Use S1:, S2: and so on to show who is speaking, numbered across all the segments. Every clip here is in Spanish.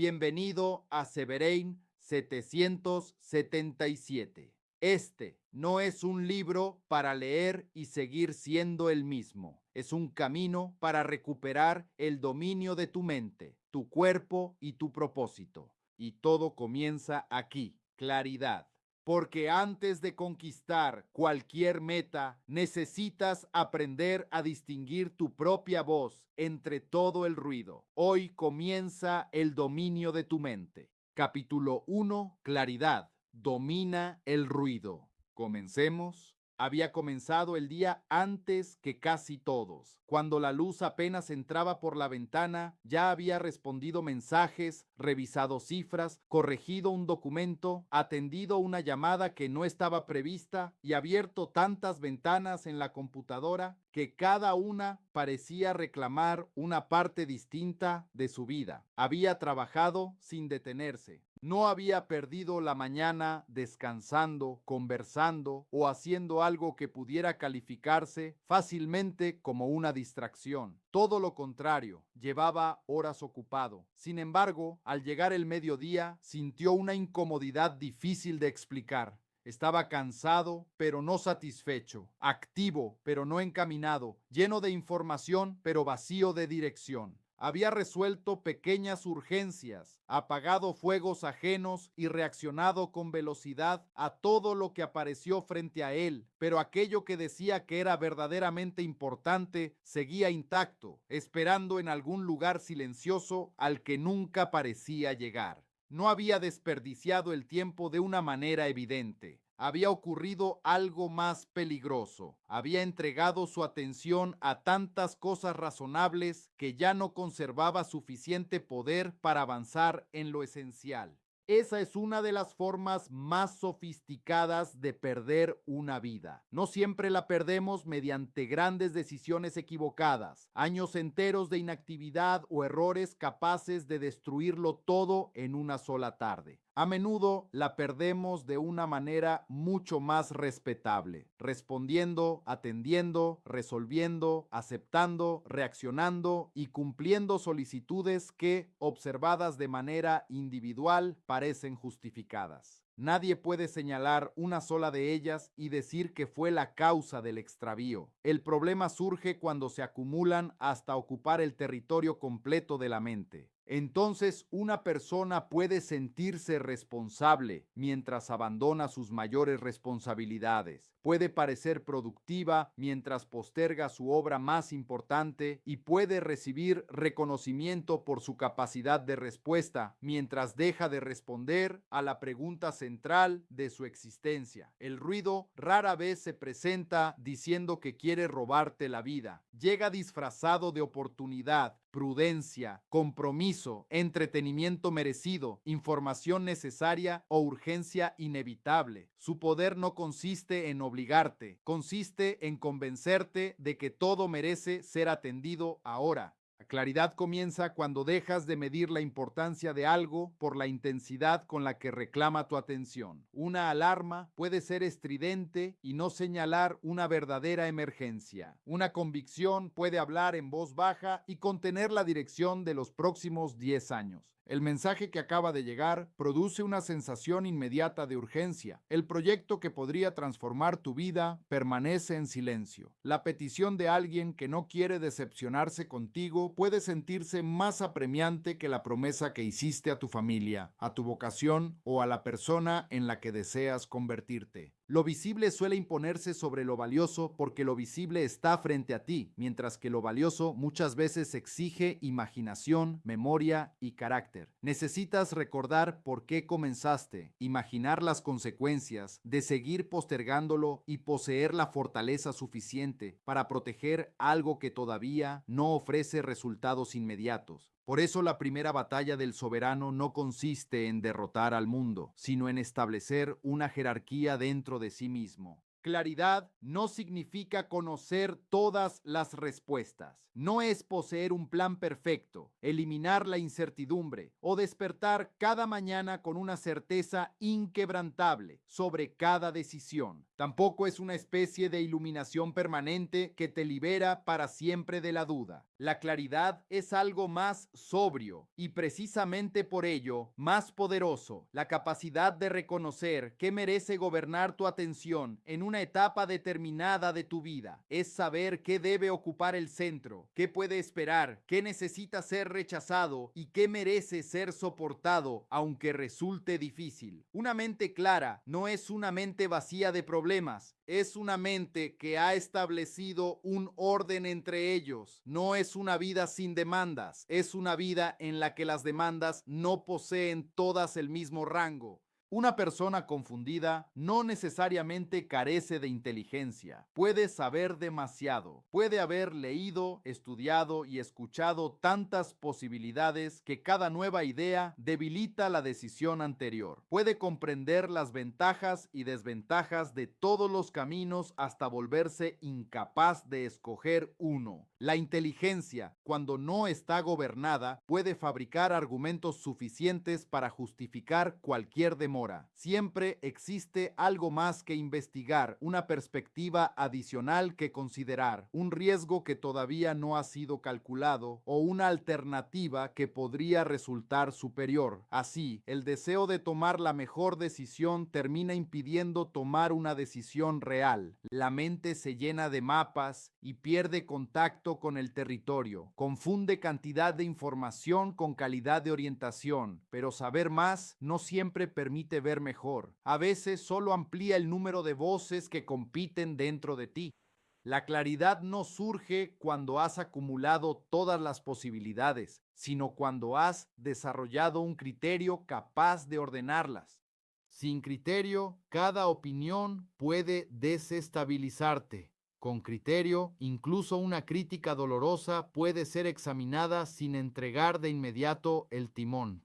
S1: Bienvenido a Severein 777. Este no es un libro para leer y seguir siendo el mismo. Es un camino para recuperar el dominio de tu mente, tu cuerpo y tu propósito. Y todo comienza aquí, claridad. Porque antes de conquistar cualquier meta, necesitas aprender a distinguir tu propia voz entre todo el ruido. Hoy comienza el dominio de tu mente. Capítulo 1. Claridad. Domina el ruido. Comencemos. Había comenzado el día antes que casi todos. Cuando la luz apenas entraba por la ventana, ya había respondido mensajes, revisado cifras, corregido un documento, atendido una llamada que no estaba prevista y abierto tantas ventanas en la computadora que cada una parecía reclamar una parte distinta de su vida. Había trabajado sin detenerse. No había perdido la mañana descansando, conversando o haciendo algo que pudiera calificarse fácilmente como una distracción. Todo lo contrario, llevaba horas ocupado. Sin embargo, al llegar el mediodía, sintió una incomodidad difícil de explicar. Estaba cansado, pero no satisfecho, activo, pero no encaminado, lleno de información, pero vacío de dirección. Había resuelto pequeñas urgencias, apagado fuegos ajenos y reaccionado con velocidad a todo lo que apareció frente a él, pero aquello que decía que era verdaderamente importante seguía intacto, esperando en algún lugar silencioso al que nunca parecía llegar. No había desperdiciado el tiempo de una manera evidente. Había ocurrido algo más peligroso. Había entregado su atención a tantas cosas razonables que ya no conservaba suficiente poder para avanzar en lo esencial. Esa es una de las formas más sofisticadas de perder una vida. No siempre la perdemos mediante grandes decisiones equivocadas, años enteros de inactividad o errores capaces de destruirlo todo en una sola tarde. A menudo la perdemos de una manera mucho más respetable, respondiendo, atendiendo, resolviendo, aceptando, reaccionando y cumpliendo solicitudes que, observadas de manera individual, parecen justificadas. Nadie puede señalar una sola de ellas y decir que fue la causa del extravío. El problema surge cuando se acumulan hasta ocupar el territorio completo de la mente. Entonces una persona puede sentirse responsable mientras abandona sus mayores responsabilidades. Puede parecer productiva mientras posterga su obra más importante y puede recibir reconocimiento por su capacidad de respuesta mientras deja de responder a la pregunta central de su existencia. El ruido rara vez se presenta diciendo que quiere robarte la vida. Llega disfrazado de oportunidad, prudencia, compromiso, entretenimiento merecido, información necesaria o urgencia inevitable. Su poder no consiste en obligarte, consiste en convencerte de que todo merece ser atendido ahora. La claridad comienza cuando dejas de medir la importancia de algo por la intensidad con la que reclama tu atención. Una alarma puede ser estridente y no señalar una verdadera emergencia. Una convicción puede hablar en voz baja y contener la dirección de los próximos 10 años. El mensaje que acaba de llegar produce una sensación inmediata de urgencia. El proyecto que podría transformar tu vida permanece en silencio. La petición de alguien que no quiere decepcionarse contigo puede sentirse más apremiante que la promesa que hiciste a tu familia, a tu vocación o a la persona en la que deseas convertirte. Lo visible suele imponerse sobre lo valioso porque lo visible está frente a ti, mientras que lo valioso muchas veces exige imaginación, memoria y carácter. Necesitas recordar por qué comenzaste, imaginar las consecuencias de seguir postergándolo y poseer la fortaleza suficiente para proteger algo que todavía no ofrece resultados inmediatos. Por eso la primera batalla del soberano no consiste en derrotar al mundo, sino en establecer una jerarquía dentro de sí mismo. Claridad no significa conocer todas las respuestas. No es poseer un plan perfecto, eliminar la incertidumbre o despertar cada mañana con una certeza inquebrantable sobre cada decisión. Tampoco es una especie de iluminación permanente que te libera para siempre de la duda. La claridad es algo más sobrio y precisamente por ello más poderoso. La capacidad de reconocer qué merece gobernar tu atención en una etapa determinada de tu vida. Es saber qué debe ocupar el centro, qué puede esperar, qué necesita ser rechazado y qué merece ser soportado aunque resulte difícil. Una mente clara no es una mente vacía de problemas, es una mente que ha establecido un orden entre ellos. No es una vida sin demandas, es una vida en la que las demandas no poseen todas el mismo rango. Una persona confundida no necesariamente carece de inteligencia. Puede saber demasiado. Puede haber leído, estudiado y escuchado tantas posibilidades que cada nueva idea debilita la decisión anterior. Puede comprender las ventajas y desventajas de todos los caminos hasta volverse incapaz de escoger uno. La inteligencia, cuando no está gobernada, puede fabricar argumentos suficientes para justificar cualquier demora. Siempre existe algo más que investigar, una perspectiva adicional que considerar, un riesgo que todavía no ha sido calculado o una alternativa que podría resultar superior. Así, el deseo de tomar la mejor decisión termina impidiendo tomar una decisión real. La mente se llena de mapas y pierde contacto con el territorio. Confunde cantidad de información con calidad de orientación, pero saber más no siempre permite ver mejor. A veces solo amplía el número de voces que compiten dentro de ti. La claridad no surge cuando has acumulado todas las posibilidades, sino cuando has desarrollado un criterio capaz de ordenarlas. Sin criterio, cada opinión puede desestabilizarte. Con criterio, incluso una crítica dolorosa puede ser examinada sin entregar de inmediato el timón.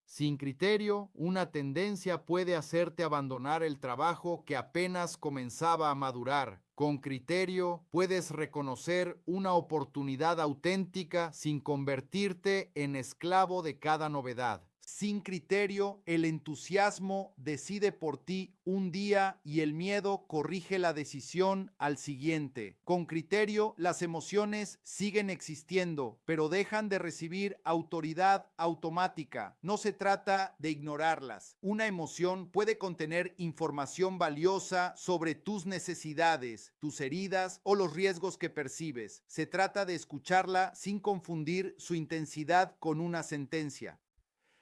S1: Sin criterio, una tendencia puede hacerte abandonar el trabajo que apenas comenzaba a madurar. Con criterio, puedes reconocer una oportunidad auténtica sin convertirte en esclavo de cada novedad. Sin criterio, el entusiasmo decide por ti un día y el miedo corrige la decisión al siguiente. Con criterio, las emociones siguen existiendo, pero dejan de recibir autoridad automática. No se trata de ignorarlas. Una emoción puede contener información valiosa sobre tus necesidades, tus heridas o los riesgos que percibes. Se trata de escucharla sin confundir su intensidad con una sentencia.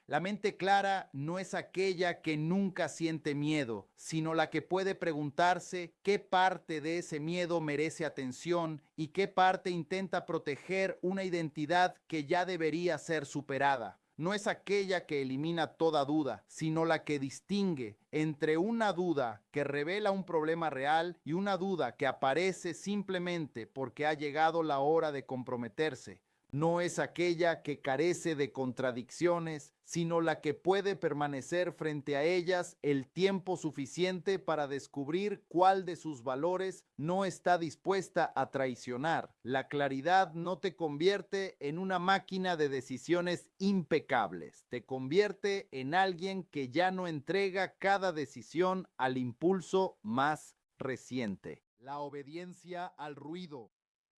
S1: La mente clara no es aquella que nunca siente miedo, sino la que puede preguntarse qué parte de ese miedo merece atención y qué parte intenta proteger una identidad que ya debería ser superada. No es aquella que elimina toda duda, sino la que distingue entre una duda que revela un problema real y una duda que aparece simplemente porque ha llegado la hora de comprometerse. No es aquella que carece de contradicciones, sino la que puede permanecer frente a ellas el tiempo suficiente para descubrir cuál de sus valores no está dispuesta a traicionar. La claridad no te convierte en una máquina de decisiones impecables, te convierte en alguien que ya no entrega cada decisión al impulso más reciente. La obediencia al ruido.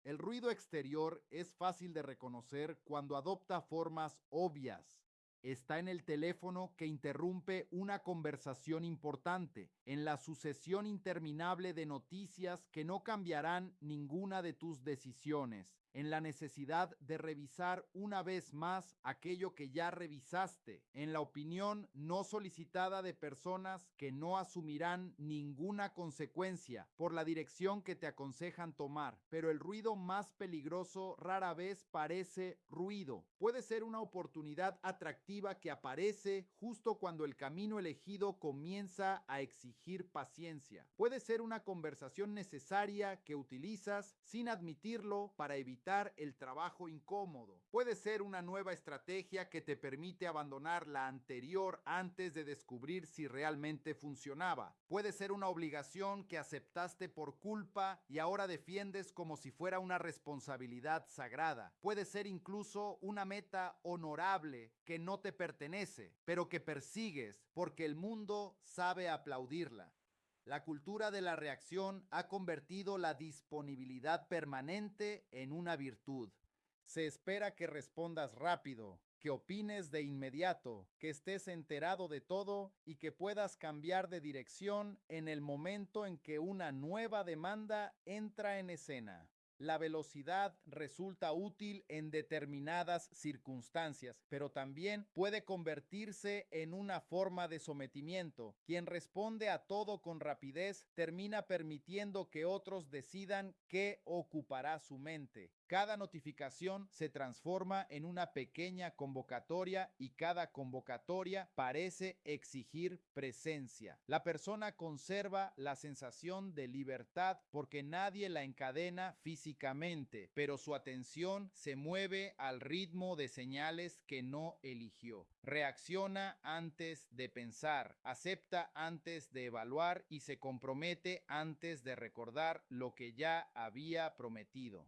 S1: El ruido exterior es fácil de reconocer cuando adopta formas obvias. Está en el teléfono que interrumpe una conversación importante, en la sucesión interminable de noticias que no cambiarán ninguna de tus decisiones, en la necesidad de revisar una vez más aquello que ya revisaste, en la opinión no solicitada de personas que no asumirán ninguna consecuencia por la dirección que te aconsejan tomar. Pero el ruido más peligroso rara vez parece ruido. Puede ser una oportunidad atractiva que aparece justo cuando el camino elegido comienza a exigir paciencia. Puede ser una conversación necesaria que utilizas sin admitirlo para evitar evitar el trabajo incómodo. Puede ser una nueva estrategia que te permite abandonar la anterior antes de descubrir si realmente funcionaba. Puede ser una obligación que aceptaste por culpa y ahora defiendes como si fuera una responsabilidad sagrada. Puede ser incluso una meta honorable que no te pertenece, pero que persigues porque el mundo sabe aplaudirla. La cultura de la reacción ha convertido la disponibilidad permanente en una virtud. Se espera que respondas rápido, que opines de inmediato, que estés enterado de todo y que puedas cambiar de dirección en el momento en que una nueva demanda entra en escena. La velocidad resulta útil en determinadas circunstancias, pero también puede convertirse en una forma de sometimiento. Quien responde a todo con rapidez termina permitiendo que otros decidan qué ocupará su mente. Cada notificación se transforma en una pequeña convocatoria y cada convocatoria parece exigir presencia. La persona conserva la sensación de libertad porque nadie la encadena físicamente, pero su atención se mueve al ritmo de señales que no eligió. Reacciona antes de pensar, acepta antes de evaluar y se compromete antes de recordar lo que ya había prometido.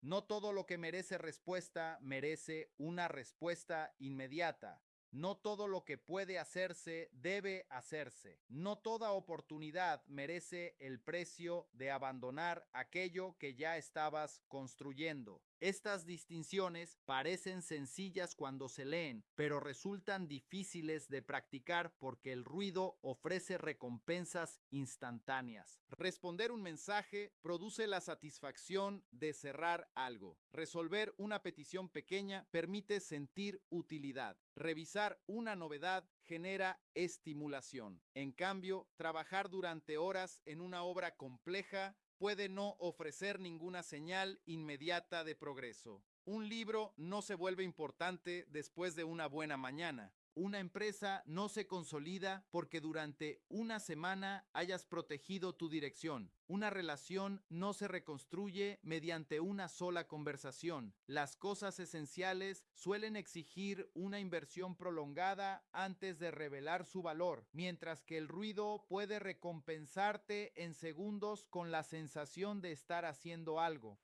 S1: No todo lo que merece respuesta merece una respuesta inmediata. No todo lo que puede hacerse debe hacerse. No toda oportunidad merece el precio de abandonar aquello que ya estabas construyendo. Estas distinciones parecen sencillas cuando se leen, pero resultan difíciles de practicar porque el ruido ofrece recompensas instantáneas. Responder un mensaje produce la satisfacción de cerrar algo. Resolver una petición pequeña permite sentir utilidad. Revisar una novedad genera estimulación. En cambio, trabajar durante horas en una obra compleja puede no ofrecer ninguna señal inmediata de progreso. Un libro no se vuelve importante después de una buena mañana. Una empresa no se consolida porque durante una semana hayas protegido tu dirección. Una relación no se reconstruye mediante una sola conversación. Las cosas esenciales suelen exigir una inversión prolongada antes de revelar su valor, mientras que el ruido puede recompensarte en segundos con la sensación de estar haciendo algo.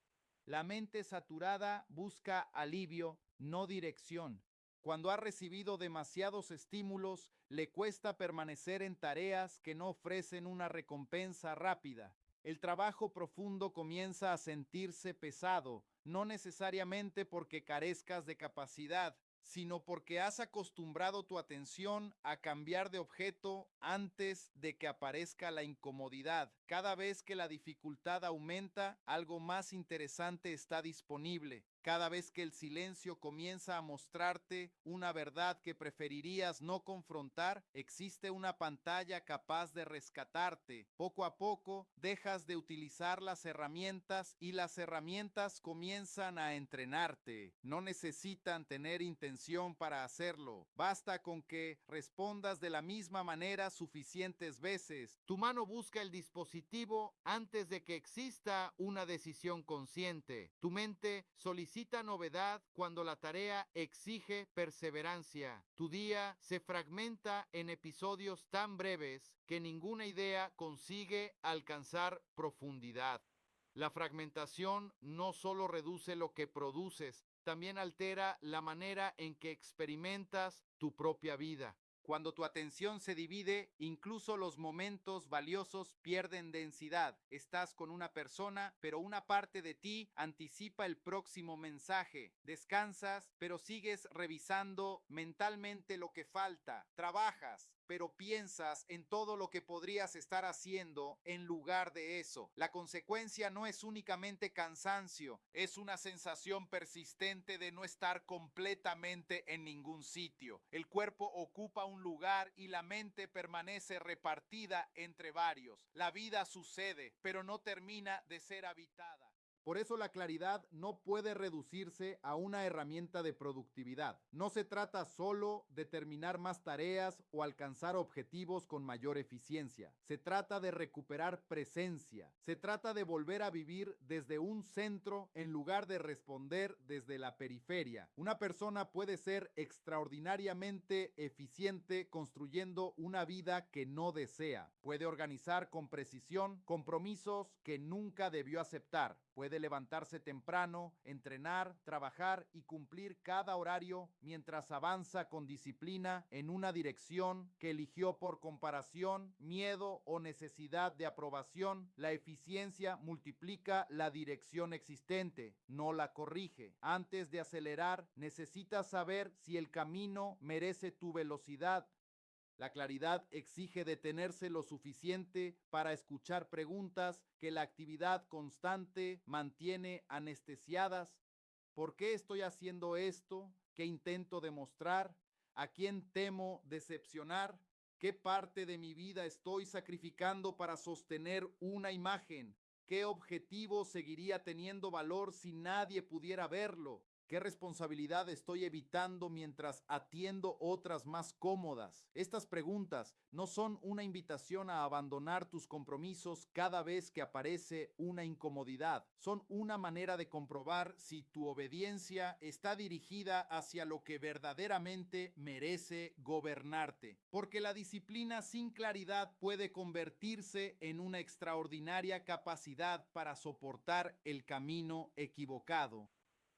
S1: La mente saturada busca alivio, no dirección. Cuando ha recibido demasiados estímulos, le cuesta permanecer en tareas que no ofrecen una recompensa rápida. El trabajo profundo comienza a sentirse pesado, no necesariamente porque carezcas de capacidad, sino porque has acostumbrado tu atención a cambiar de objeto antes de que aparezca la incomodidad. Cada vez que la dificultad aumenta, algo más interesante está disponible. Cada vez que el silencio comienza a mostrarte una verdad que preferirías no confrontar, existe una pantalla capaz de rescatarte. Poco a poco dejas de utilizar las herramientas y las herramientas comienzan a entrenarte. No necesitan tener intención para hacerlo. Basta con que respondas de la misma manera suficientes veces. Tu mano busca el dispositivo antes de que exista una decisión consciente. Tu mente solicita novedad cuando la tarea exige perseverancia. Tu día se fragmenta en episodios tan breves que ninguna idea consigue alcanzar profundidad. La fragmentación no solo reduce lo que produces, también altera la manera en que experimentas tu propia vida. Cuando tu atención se divide, incluso los momentos valiosos pierden densidad. Estás con una persona, pero una parte de ti anticipa el próximo mensaje. Descansas, pero sigues revisando mentalmente lo que falta. Trabajas, pero piensas en todo lo que podrías estar haciendo en lugar de eso. La consecuencia no es únicamente cansancio, es una sensación persistente de no estar completamente en ningún sitio. El cuerpo ocupa un lugar y la mente permanece repartida entre varios. La vida sucede, pero no termina de ser habitada. Por eso la claridad no puede reducirse a una herramienta de productividad. No se trata solo de terminar más tareas o alcanzar objetivos con mayor eficiencia. Se trata de recuperar presencia. Se trata de volver a vivir desde un centro en lugar de responder desde la periferia. Una persona puede ser extraordinariamente eficiente construyendo una vida que no desea. Puede organizar con precisión compromisos que nunca debió aceptar. Puede levantarse temprano, entrenar, trabajar y cumplir cada horario mientras avanza con disciplina en una dirección que eligió por comparación, miedo o necesidad de aprobación. La eficiencia multiplica la dirección existente, no la corrige. Antes de acelerar, necesitas saber si el camino merece tu velocidad. La claridad exige detenerse lo suficiente para escuchar preguntas que la actividad constante mantiene anestesiadas. ¿Por qué estoy haciendo esto? ¿Qué intento demostrar? ¿A quién temo decepcionar? ¿Qué parte de mi vida estoy sacrificando para sostener una imagen? ¿Qué objetivo seguiría teniendo valor si nadie pudiera verlo? ¿Qué responsabilidad estoy evitando mientras atiendo otras más cómodas? Estas preguntas no son una invitación a abandonar tus compromisos cada vez que aparece una incomodidad. Son una manera de comprobar si tu obediencia está dirigida hacia lo que verdaderamente merece gobernarte. Porque la disciplina sin claridad puede convertirse en una extraordinaria capacidad para soportar el camino equivocado.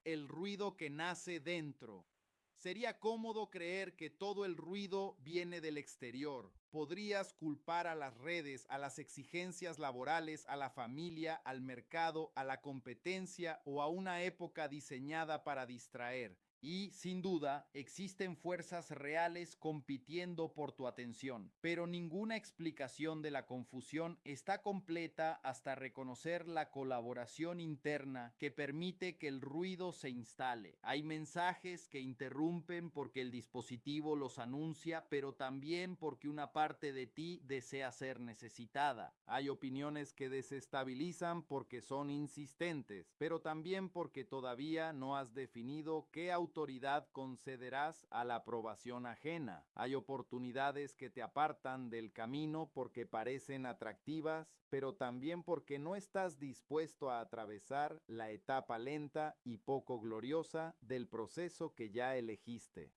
S1: El ruido que nace dentro. Sería cómodo creer que todo el ruido viene del exterior. Podrías culpar a las redes, a las exigencias laborales, a la familia, al mercado, a la competencia o a una época diseñada para distraer. Y, sin duda, existen fuerzas reales compitiendo por tu atención, pero ninguna explicación de la confusión está completa hasta reconocer la colaboración interna que permite que el ruido se instale. Hay mensajes que interrumpen porque el dispositivo los anuncia, pero también porque una parte de ti desea ser necesitada. Hay opiniones que desestabilizan porque son insistentes, pero también porque todavía no has definido qué autoridad concederás a la aprobación ajena. Hay oportunidades que te apartan del camino porque parecen atractivas, pero también porque no estás dispuesto a atravesar la etapa lenta y poco gloriosa del proceso que ya elegiste.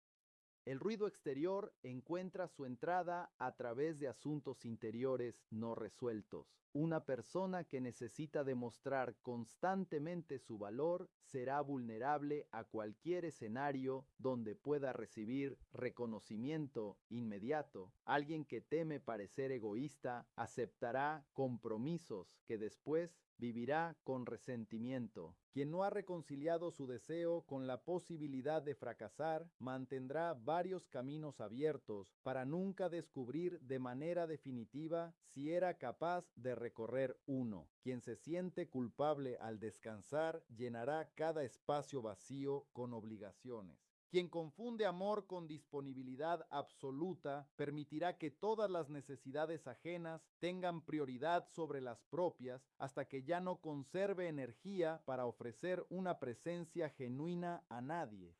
S1: El ruido exterior encuentra su entrada a través de asuntos interiores no resueltos. Una persona que necesita demostrar constantemente su valor será vulnerable a cualquier escenario donde pueda recibir reconocimiento inmediato. Alguien que teme parecer egoísta aceptará compromisos que después vivirá con resentimiento. Quien no ha reconciliado su deseo con la posibilidad de fracasar, mantendrá varios caminos abiertos para nunca descubrir de manera definitiva si era capaz de recorrer uno. Quien se siente culpable al descansar, llenará cada espacio vacío con obligaciones. Quien confunde amor con disponibilidad absoluta permitirá que todas las necesidades ajenas tengan prioridad sobre las propias hasta que ya no conserve energía para ofrecer una presencia genuina a nadie.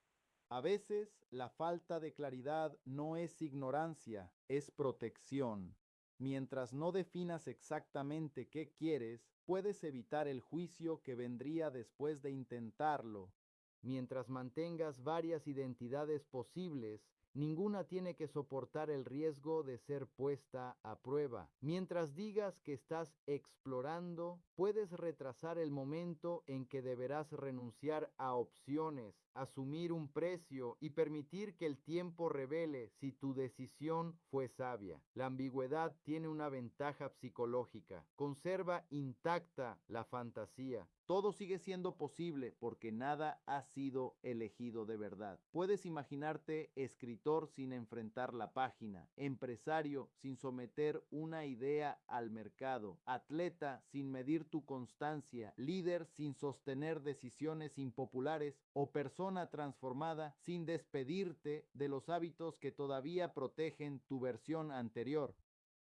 S1: A veces la falta de claridad no es ignorancia, es protección. Mientras no definas exactamente qué quieres, puedes evitar el juicio que vendría después de intentarlo. Mientras mantengas varias identidades posibles, ninguna tiene que soportar el riesgo de ser puesta a prueba. Mientras digas que estás explorando, puedes retrasar el momento en que deberás renunciar a opciones, asumir un precio y permitir que el tiempo revele si tu decisión fue sabia. La ambigüedad tiene una ventaja psicológica. Conserva intacta la fantasía. Todo sigue siendo posible porque nada ha sido elegido de verdad. Puedes imaginarte escritor sin enfrentar la página, empresario sin someter una idea al mercado, atleta sin medir tu constancia, líder sin sostener decisiones impopulares o persona transformada sin despedirte de los hábitos que todavía protegen tu versión anterior.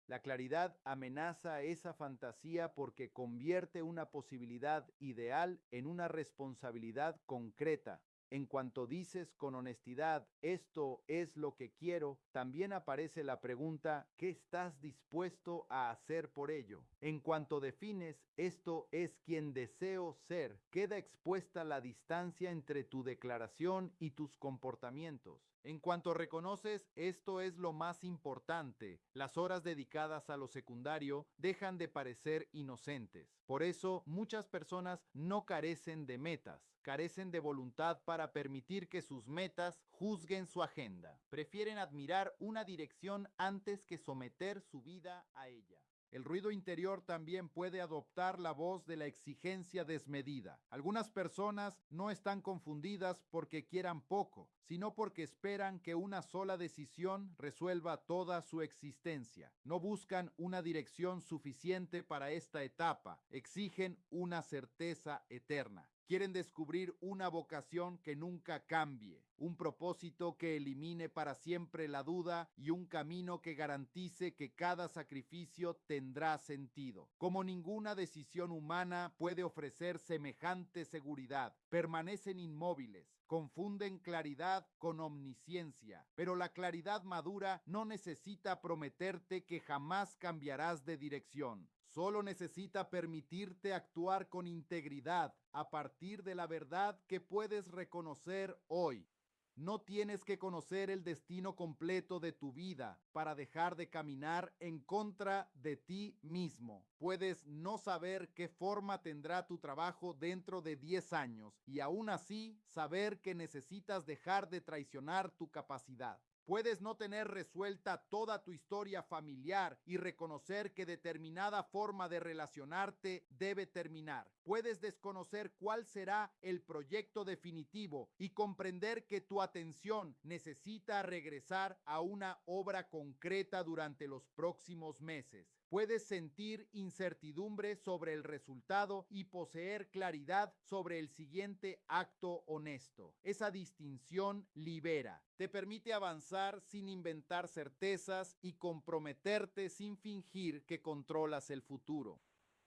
S1: La claridad amenaza esa fantasía porque convierte una posibilidad ideal en una responsabilidad concreta. En cuanto dices con honestidad, esto es lo que quiero, también aparece la pregunta, ¿qué estás dispuesto a hacer por ello? En cuanto defines, esto es quien deseo ser, queda expuesta la distancia entre tu declaración y tus comportamientos. En cuanto reconoces, esto es lo más importante, las horas dedicadas a lo secundario dejan de parecer inocentes. Por eso, muchas personas no carecen de metas, carecen de voluntad para permitir que sus metas juzguen su agenda. Prefieren admirar una dirección antes que someter su vida a ella. El ruido interior también puede adoptar la voz de la exigencia desmedida. Algunas personas no están confundidas porque quieran poco, sino porque esperan que una sola decisión resuelva toda su existencia. No buscan una dirección suficiente para esta etapa, exigen una certeza eterna. Quieren descubrir una vocación que nunca cambie, un propósito que elimine para siempre la duda y un camino que garantice que cada sacrificio tendrá sentido. Como ninguna decisión humana puede ofrecer semejante seguridad, permanecen inmóviles, confunden claridad con omnisciencia, pero la claridad madura no necesita prometerte que jamás cambiarás de dirección. Solo necesita permitirte actuar con integridad a partir de la verdad que puedes reconocer hoy. No tienes que conocer el destino completo de tu vida para dejar de caminar en contra de ti mismo. Puedes no saber qué forma tendrá tu trabajo dentro de 10 años y aún así saber que necesitas dejar de traicionar tu capacidad. Puedes no tener resuelta toda tu historia familiar y reconocer que determinada forma de relacionarte debe terminar. Puedes desconocer cuál será el proyecto definitivo y comprender que tu atención necesita regresar a una obra concreta durante los próximos meses. Puedes sentir incertidumbre sobre el resultado y poseer claridad sobre el siguiente acto honesto. Esa distinción libera. Te permite avanzar sin inventar certezas y comprometerte sin fingir que controlas el futuro.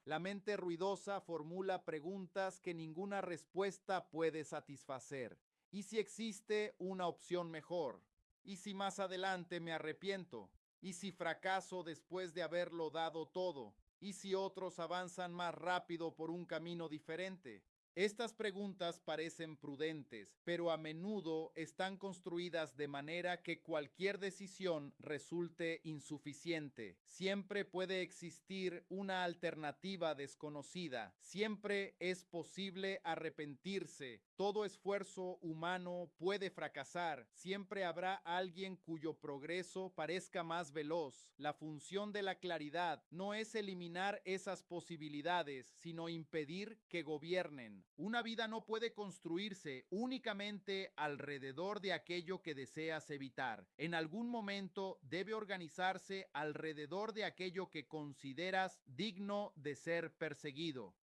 S1: La mente ruidosa formula preguntas que ninguna respuesta puede satisfacer. ¿Y si existe una opción mejor? ¿Y si más adelante me arrepiento? ¿Y si fracaso después de haberlo dado todo? ¿Y si otros avanzan más rápido por un camino diferente? Estas preguntas parecen prudentes, pero a menudo están construidas de manera que cualquier decisión resulte insuficiente. Siempre puede existir una alternativa desconocida. Siempre es posible arrepentirse. Todo esfuerzo humano puede fracasar. Siempre habrá alguien cuyo progreso parezca más veloz. La función de la claridad no es eliminar esas posibilidades, sino impedir que gobiernen. Una vida no puede construirse únicamente alrededor de aquello que deseas evitar. En algún momento debe organizarse alrededor de aquello que consideras digno de ser perseguido.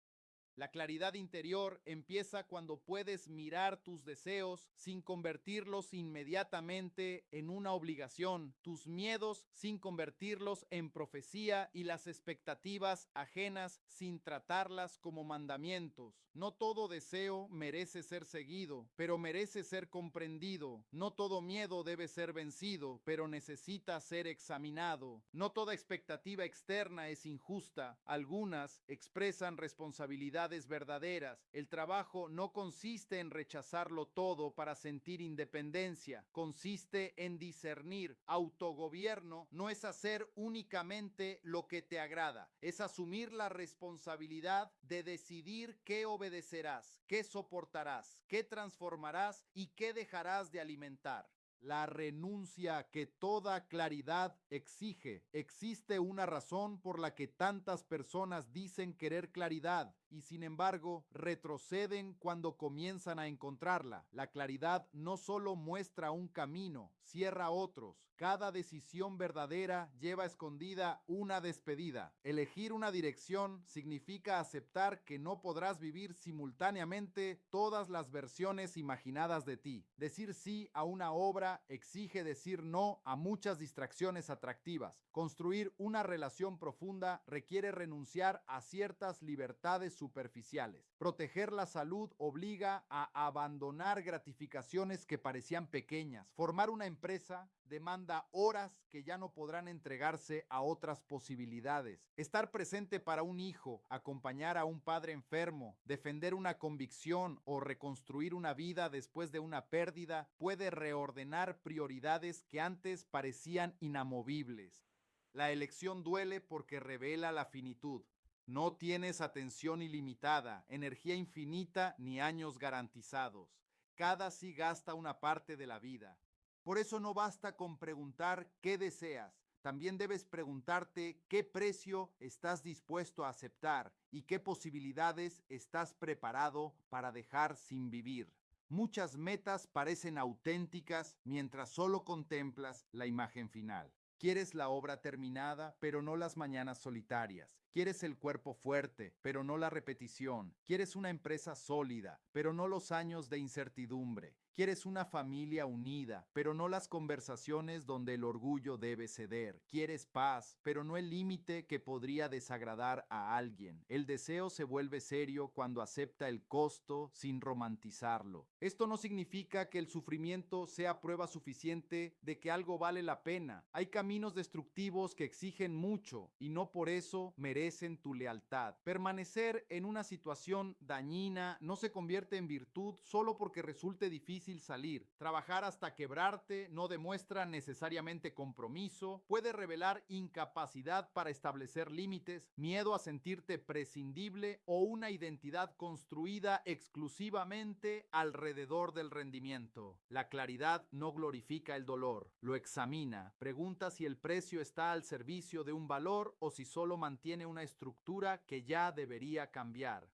S1: La claridad interior empieza cuando puedes mirar tus deseos sin convertirlos inmediatamente en una obligación, tus miedos sin convertirlos en profecía y las expectativas ajenas sin tratarlas como mandamientos. No todo deseo merece ser seguido, pero merece ser comprendido. No todo miedo debe ser vencido, pero necesita ser examinado. No toda expectativa externa es injusta. Algunas expresan responsabilidad verdaderas. El trabajo no consiste en rechazarlo todo para sentir independencia, consiste en discernir. Autogobierno no es hacer únicamente lo que te agrada, es asumir la responsabilidad de decidir qué obedecerás, qué soportarás, qué transformarás y qué dejarás de alimentar. La renuncia que toda claridad exige. Existe una razón por la que tantas personas dicen querer claridad y sin embargo retroceden cuando comienzan a encontrarla. La claridad no solo muestra un camino, cierra otros. Cada decisión verdadera lleva escondida una despedida. Elegir una dirección significa aceptar que no podrás vivir simultáneamente todas las versiones imaginadas de ti. Decir sí a una obra exige decir no a muchas distracciones atractivas. Construir una relación profunda requiere renunciar a ciertas libertades superficiales. Proteger la salud obliga a abandonar gratificaciones que parecían pequeñas. Formar una empresa demanda horas que ya no podrán entregarse a otras posibilidades. Estar presente para un hijo, acompañar a un padre enfermo, defender una convicción o reconstruir una vida después de una pérdida puede reordenar prioridades que antes parecían inamovibles. La elección duele porque revela la finitud. No tienes atención ilimitada, energía infinita ni años garantizados. Cada sí gasta una parte de la vida. Por eso no basta con preguntar qué deseas. También debes preguntarte qué precio estás dispuesto a aceptar y qué posibilidades estás preparado para dejar sin vivir. Muchas metas parecen auténticas mientras solo contemplas la imagen final. Quieres la obra terminada, pero no las mañanas solitarias. Quieres el cuerpo fuerte, pero no la repetición. Quieres una empresa sólida, pero no los años de incertidumbre. Quieres una familia unida, pero no las conversaciones donde el orgullo debe ceder. Quieres paz, pero no el límite que podría desagradar a alguien. El deseo se vuelve serio cuando acepta el costo sin romantizarlo. Esto no significa que el sufrimiento sea prueba suficiente de que algo vale la pena. Hay caminos destructivos que exigen mucho y no por eso merecen tu lealtad. Permanecer en una situación dañina no se convierte en virtud solo porque resulte difícil salir. Trabajar hasta quebrarte no demuestra necesariamente compromiso, puede revelar incapacidad para establecer límites, miedo a sentirte prescindible o una identidad construida exclusivamente alrededor del rendimiento. La claridad no glorifica el dolor, lo examina, pregunta si el precio está al servicio de un valor o si solo mantiene una estructura que ya debería cambiar.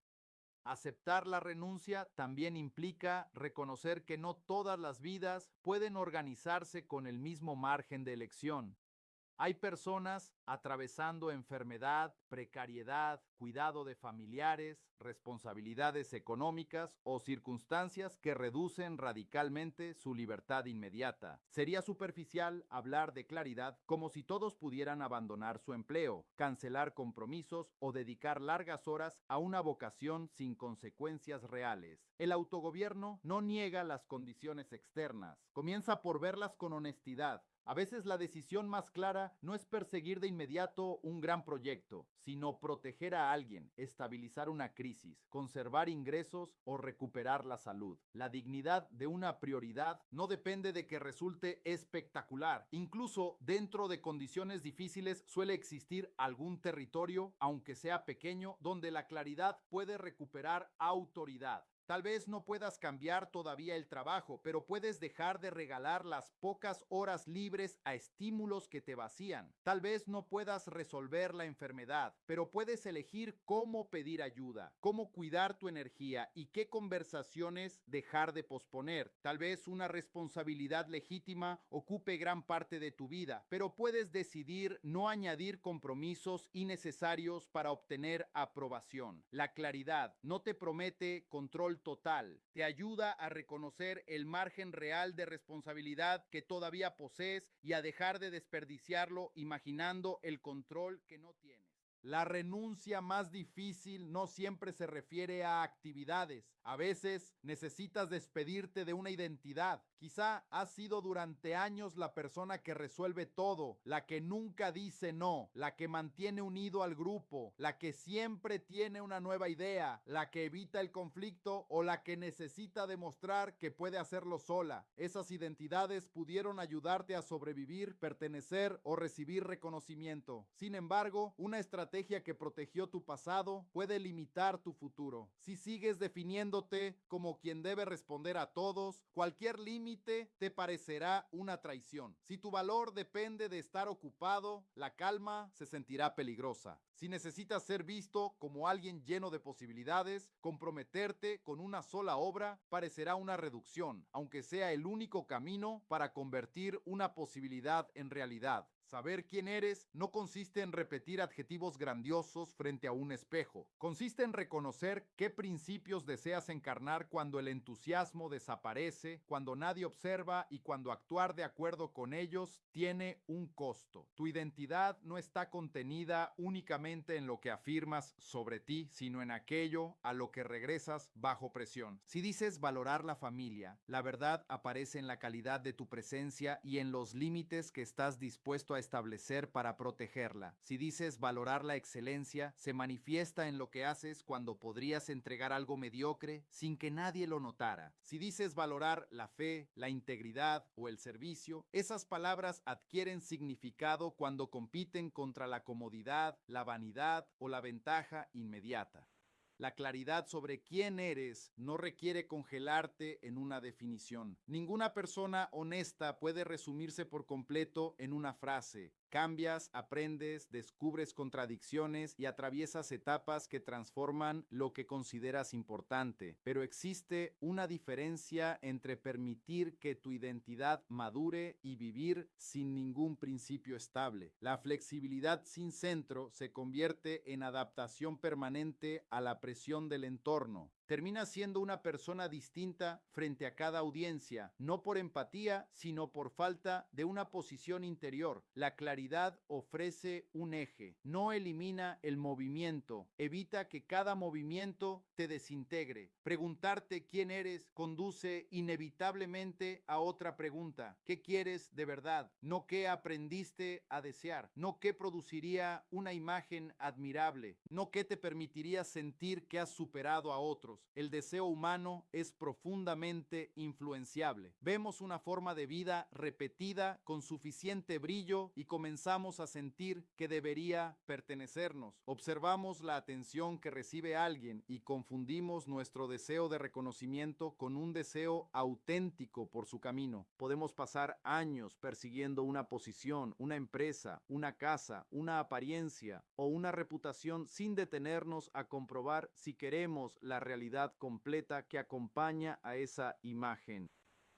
S1: Aceptar la renuncia también implica reconocer que no todas las vidas pueden organizarse con el mismo margen de elección. Hay personas atravesando enfermedad, precariedad, cuidado de familiares, responsabilidades económicas o circunstancias que reducen radicalmente su libertad inmediata. Sería superficial hablar de claridad como si todos pudieran abandonar su empleo, cancelar compromisos o dedicar largas horas a una vocación sin consecuencias reales. El autogobierno no niega las condiciones externas, comienza por verlas con honestidad. A veces la decisión más clara no es perseguir de inmediato un gran proyecto, sino proteger a alguien, estabilizar una crisis, conservar ingresos o recuperar la salud. La dignidad de una prioridad no depende de que resulte espectacular. Incluso dentro de condiciones difíciles suele existir algún territorio, aunque sea pequeño, donde la claridad puede recuperar autoridad. Tal vez no puedas cambiar todavía el trabajo, pero puedes dejar de regalar las pocas horas libres a estímulos que te vacían. Tal vez no puedas resolver la enfermedad, pero puedes elegir cómo pedir ayuda, cómo cuidar tu energía y qué conversaciones dejar de posponer. Tal vez una responsabilidad legítima ocupe gran parte de tu vida, pero puedes decidir no añadir compromisos innecesarios para obtener aprobación. La claridad no te promete control total, te ayuda a reconocer el margen real de responsabilidad que todavía posees y a dejar de desperdiciarlo imaginando el control que no tienes. La renuncia más difícil no siempre se refiere a actividades. A veces necesitas despedirte de una identidad. Quizá has sido durante años la persona que resuelve todo, la que nunca dice no, la que mantiene unido al grupo, la que siempre tiene una nueva idea, la que evita el conflicto o la que necesita demostrar que puede hacerlo sola. Esas identidades pudieron ayudarte a sobrevivir, pertenecer o recibir reconocimiento. Sin embargo, una estrategia estrategia que protegió tu pasado puede limitar tu futuro. Si sigues definiéndote como quien debe responder a todos, cualquier límite te parecerá una traición. Si tu valor depende de estar ocupado, la calma se sentirá peligrosa. Si necesitas ser visto como alguien lleno de posibilidades, comprometerte con una sola obra parecerá una reducción, aunque sea el único camino para convertir una posibilidad en realidad. Saber quién eres no consiste en repetir adjetivos grandiosos frente a un espejo. Consiste en reconocer qué principios deseas encarnar cuando el entusiasmo desaparece, cuando nadie observa y cuando actuar de acuerdo con ellos tiene un costo. Tu identidad no está contenida únicamente en lo que afirmas sobre ti, sino en aquello a lo que regresas bajo presión. Si dices valorar la familia, la verdad aparece en la calidad de tu presencia y en los límites que estás dispuesto a establecer para protegerla. Si dices valorar la excelencia, se manifiesta en lo que haces cuando podrías entregar algo mediocre sin que nadie lo notara. Si dices valorar la fe, la integridad o el servicio, esas palabras adquieren significado cuando compiten contra la comodidad, la vanidad o la ventaja inmediata. La claridad sobre quién eres no requiere congelarte en una definición. Ninguna persona honesta puede resumirse por completo en una frase. Cambias, aprendes, descubres contradicciones y atraviesas etapas que transforman lo que consideras importante. Pero existe una diferencia entre permitir que tu identidad madure y vivir sin ningún principio estable. La flexibilidad sin centro se convierte en adaptación permanente a la presión del entorno. Termina siendo una persona distinta frente a cada audiencia, no por empatía, sino por falta de una posición interior. La claridad ofrece un eje, no elimina el movimiento, evita que cada movimiento te desintegre. Preguntarte quién eres conduce inevitablemente a otra pregunta: ¿qué quieres de verdad? No qué aprendiste a desear, no qué produciría una imagen admirable, no qué te permitiría sentir que has superado a otros. El deseo humano es profundamente influenciable. Vemos una forma de vida repetida con suficiente brillo y comenzamos a sentir que debería pertenecernos. Observamos la atención que recibe alguien y confundimos nuestro deseo de reconocimiento con un deseo auténtico por su camino. Podemos pasar años persiguiendo una posición, una empresa, una casa, una apariencia o una reputación sin detenernos a comprobar si queremos la realidad completa que acompaña a esa imagen.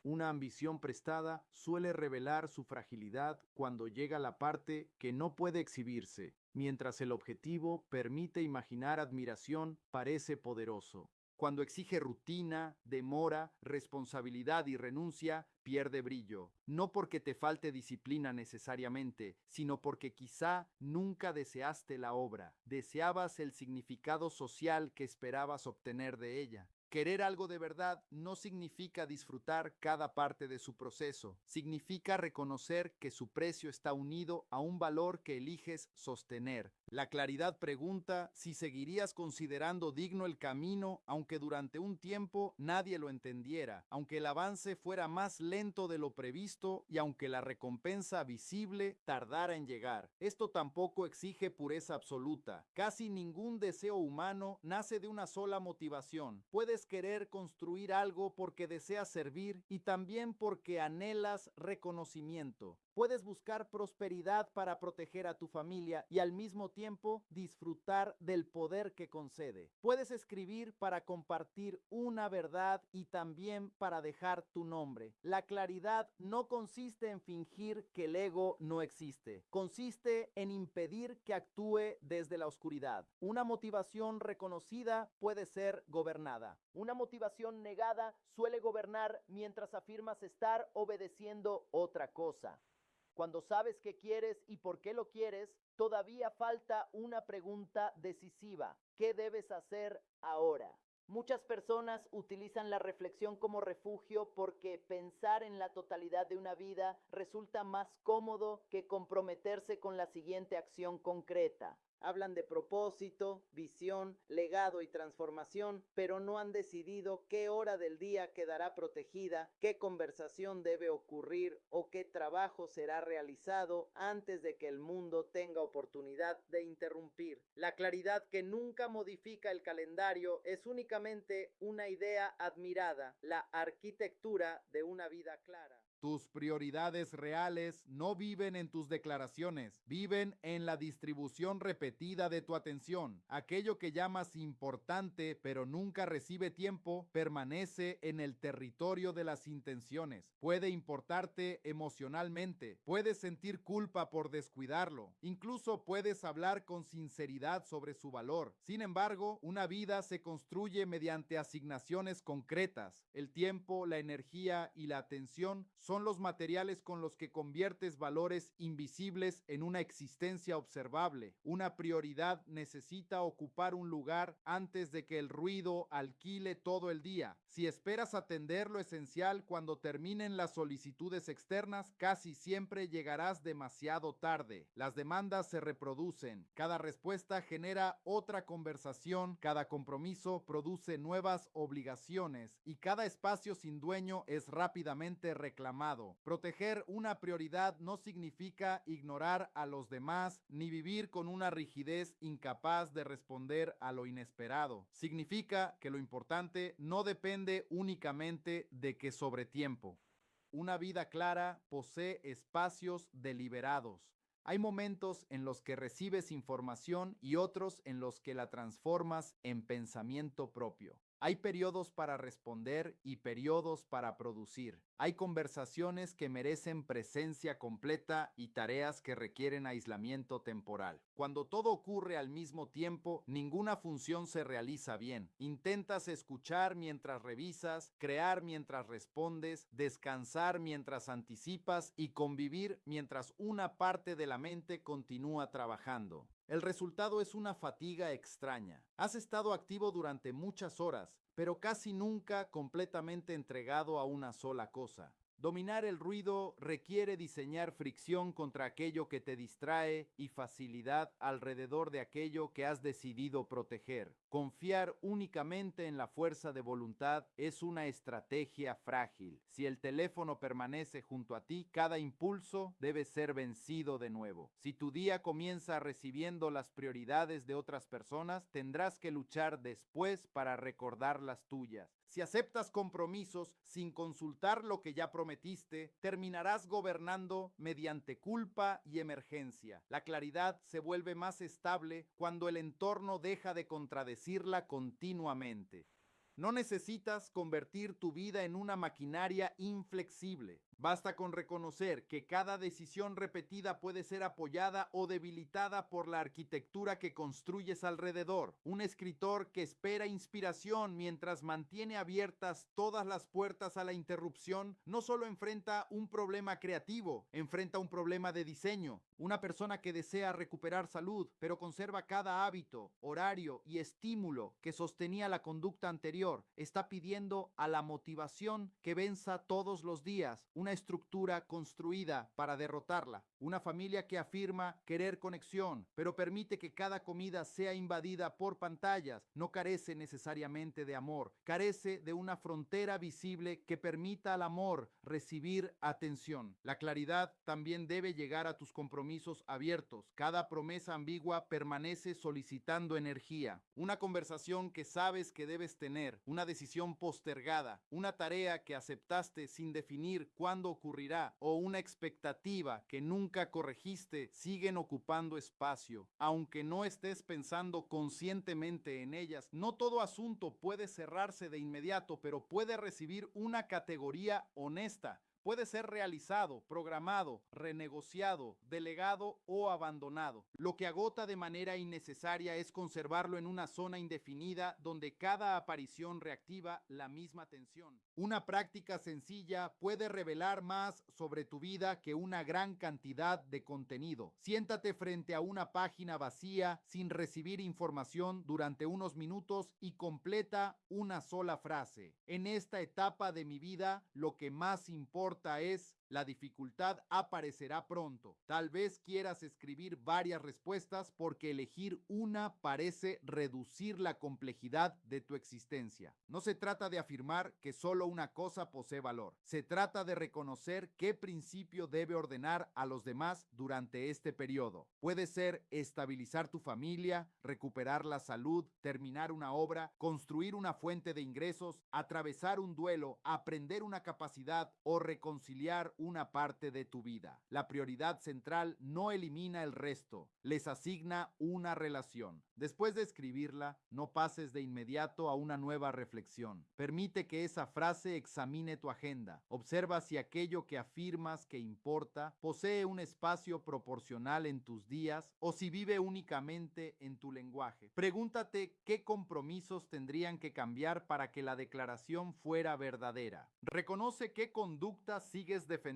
S1: Una ambición prestada suele revelar su fragilidad cuando llega la parte que no puede exhibirse, mientras el objetivo permite imaginar admiración, parece poderoso. Cuando exige rutina, demora, responsabilidad y renuncia, pierde brillo. No porque te falte disciplina necesariamente, sino porque quizá nunca deseaste la obra, deseabas el significado social que esperabas obtener de ella. Querer algo de verdad no significa disfrutar cada parte de su proceso, significa reconocer que su precio está unido a un valor que eliges sostener. La claridad pregunta si seguirías considerando digno el camino aunque durante un tiempo nadie lo entendiera, aunque el avance fuera más lento de lo previsto y aunque la recompensa visible tardara en llegar. Esto tampoco exige pureza absoluta. Casi ningún deseo humano nace de una sola motivación. Puedes querer construir algo porque deseas servir y también porque anhelas reconocimiento. Puedes buscar prosperidad para proteger a tu familia y al mismo tiempo disfrutar del poder que concede. Puedes escribir para compartir una verdad y también para dejar tu nombre. La claridad no consiste en fingir que el ego no existe. Consiste en impedir que actúe desde la oscuridad. Una motivación reconocida puede ser gobernada. Una motivación negada suele gobernar mientras afirmas estar obedeciendo otra cosa. Cuando sabes qué quieres y por qué lo quieres, todavía falta una pregunta decisiva: ¿qué debes hacer ahora? Muchas personas utilizan la reflexión como refugio porque pensar en la totalidad de una vida resulta más cómodo que comprometerse con la siguiente acción concreta.
S2: Hablan de propósito, visión, legado y transformación, pero no han decidido qué hora del día quedará protegida, qué conversación debe ocurrir o qué trabajo será realizado antes de que el mundo tenga oportunidad de interrumpir. La claridad que nunca modifica el calendario es únicamente una idea admirada, la arquitectura de una vida clara.
S1: Tus prioridades reales no viven en tus declaraciones, viven en la distribución repetida de tu atención. Aquello que llamas importante pero nunca recibe tiempo permanece en el territorio de las intenciones. Puede importarte emocionalmente, puedes sentir culpa por descuidarlo, incluso puedes hablar con sinceridad sobre su valor. Sin embargo, una vida se construye mediante asignaciones concretas. El tiempo, la energía y la atención son los materiales con los que conviertes valores invisibles en una existencia observable. Una prioridad necesita ocupar un lugar antes de que el ruido alquile todo el día. Si esperas atender lo esencial cuando terminen las solicitudes externas, casi siempre llegarás demasiado tarde. Las demandas se reproducen. Cada respuesta genera otra conversación, cada compromiso produce nuevas obligaciones y cada espacio sin dueño es rápidamente reclamado. Proteger una prioridad no significa ignorar a los demás ni vivir con una rigidez incapaz de responder a lo inesperado. Significa que lo importante no depende únicamente de que sobre tiempo. Una vida clara posee espacios deliberados. Hay momentos en los que recibes información y otros en los que la transformas en pensamiento propio. Hay periodos para responder y periodos para producir. Hay conversaciones que merecen presencia completa y tareas que requieren aislamiento temporal. Cuando todo ocurre al mismo tiempo, ninguna función se realiza bien. Intentas escuchar mientras revisas, crear mientras respondes, descansar mientras anticipas y convivir mientras una parte de la mente continúa trabajando. El resultado es una fatiga extraña. Has estado activo durante muchas horas, pero casi nunca completamente entregado a una sola cosa. Dominar el ruido requiere diseñar fricción contra aquello que te distrae y facilidad alrededor de aquello que has decidido proteger. Confiar únicamente en la fuerza de voluntad es una estrategia frágil. Si el teléfono permanece junto a ti, cada impulso debe ser vencido de nuevo. Si tu día comienza recibiendo las prioridades de otras personas, tendrás que luchar después para recordar las tuyas. Si aceptas compromisos sin consultar lo que ya prometiste, terminarás gobernando mediante culpa y emergencia. La claridad se vuelve más estable cuando el entorno deja de contradecirla continuamente. No necesitas convertir tu vida en una maquinaria inflexible. Basta con reconocer que cada decisión repetida puede ser apoyada o debilitada por la arquitectura que construyes alrededor. Un escritor que espera inspiración mientras mantiene abiertas todas las puertas a la interrupción no solo enfrenta un problema creativo, enfrenta un problema de diseño. Una persona que desea recuperar salud, pero conserva cada hábito, horario y estímulo que sostenía la conducta anterior, está pidiendo a la motivación que venza todos los días una estructura construida para derrotarla. Una familia que afirma querer conexión, pero permite que cada comida sea invadida por pantallas, no carece necesariamente de amor, carece de una frontera visible que permita al amor recibir atención. La claridad también debe llegar a tus compromisos abiertos. Cada promesa ambigua permanece solicitando energía. Una conversación que sabes que debes tener, una decisión postergada, una tarea que aceptaste sin definir cuándo ocurrirá o una expectativa que nunca corregiste siguen ocupando espacio. Aunque no estés pensando conscientemente en ellas, no todo asunto puede cerrarse de inmediato, pero puede recibir una categoría honesta. Puede ser realizado, programado, renegociado, delegado o abandonado. Lo que agota de manera innecesaria es conservarlo en una zona indefinida donde cada aparición reactiva la misma tensión. Una práctica sencilla puede revelar más sobre tu vida que una gran cantidad de contenido. Siéntate frente a una página vacía sin recibir información durante unos minutos y completa una sola frase. En esta etapa de mi vida, lo que más importa es La dificultad aparecerá pronto. Tal vez quieras escribir varias respuestas porque elegir una parece reducir la complejidad de tu existencia. No se trata de afirmar que solo una cosa posee valor. Se trata de reconocer qué principio debe ordenar a los demás durante este periodo. Puede ser estabilizar tu familia, recuperar la salud, terminar una obra, construir una fuente de ingresos, atravesar un duelo, aprender una capacidad o reconciliar una parte de tu vida. La prioridad central no elimina el resto, les asigna una relación. Después de escribirla, no pases de inmediato a una nueva reflexión. Permite que esa frase examine tu agenda. Observa si aquello que afirmas que importa posee un espacio proporcional en tus días o si vive únicamente en tu lenguaje. Pregúntate qué compromisos tendrían que cambiar para que la declaración fuera verdadera. Reconoce qué conducta sigues defendiendo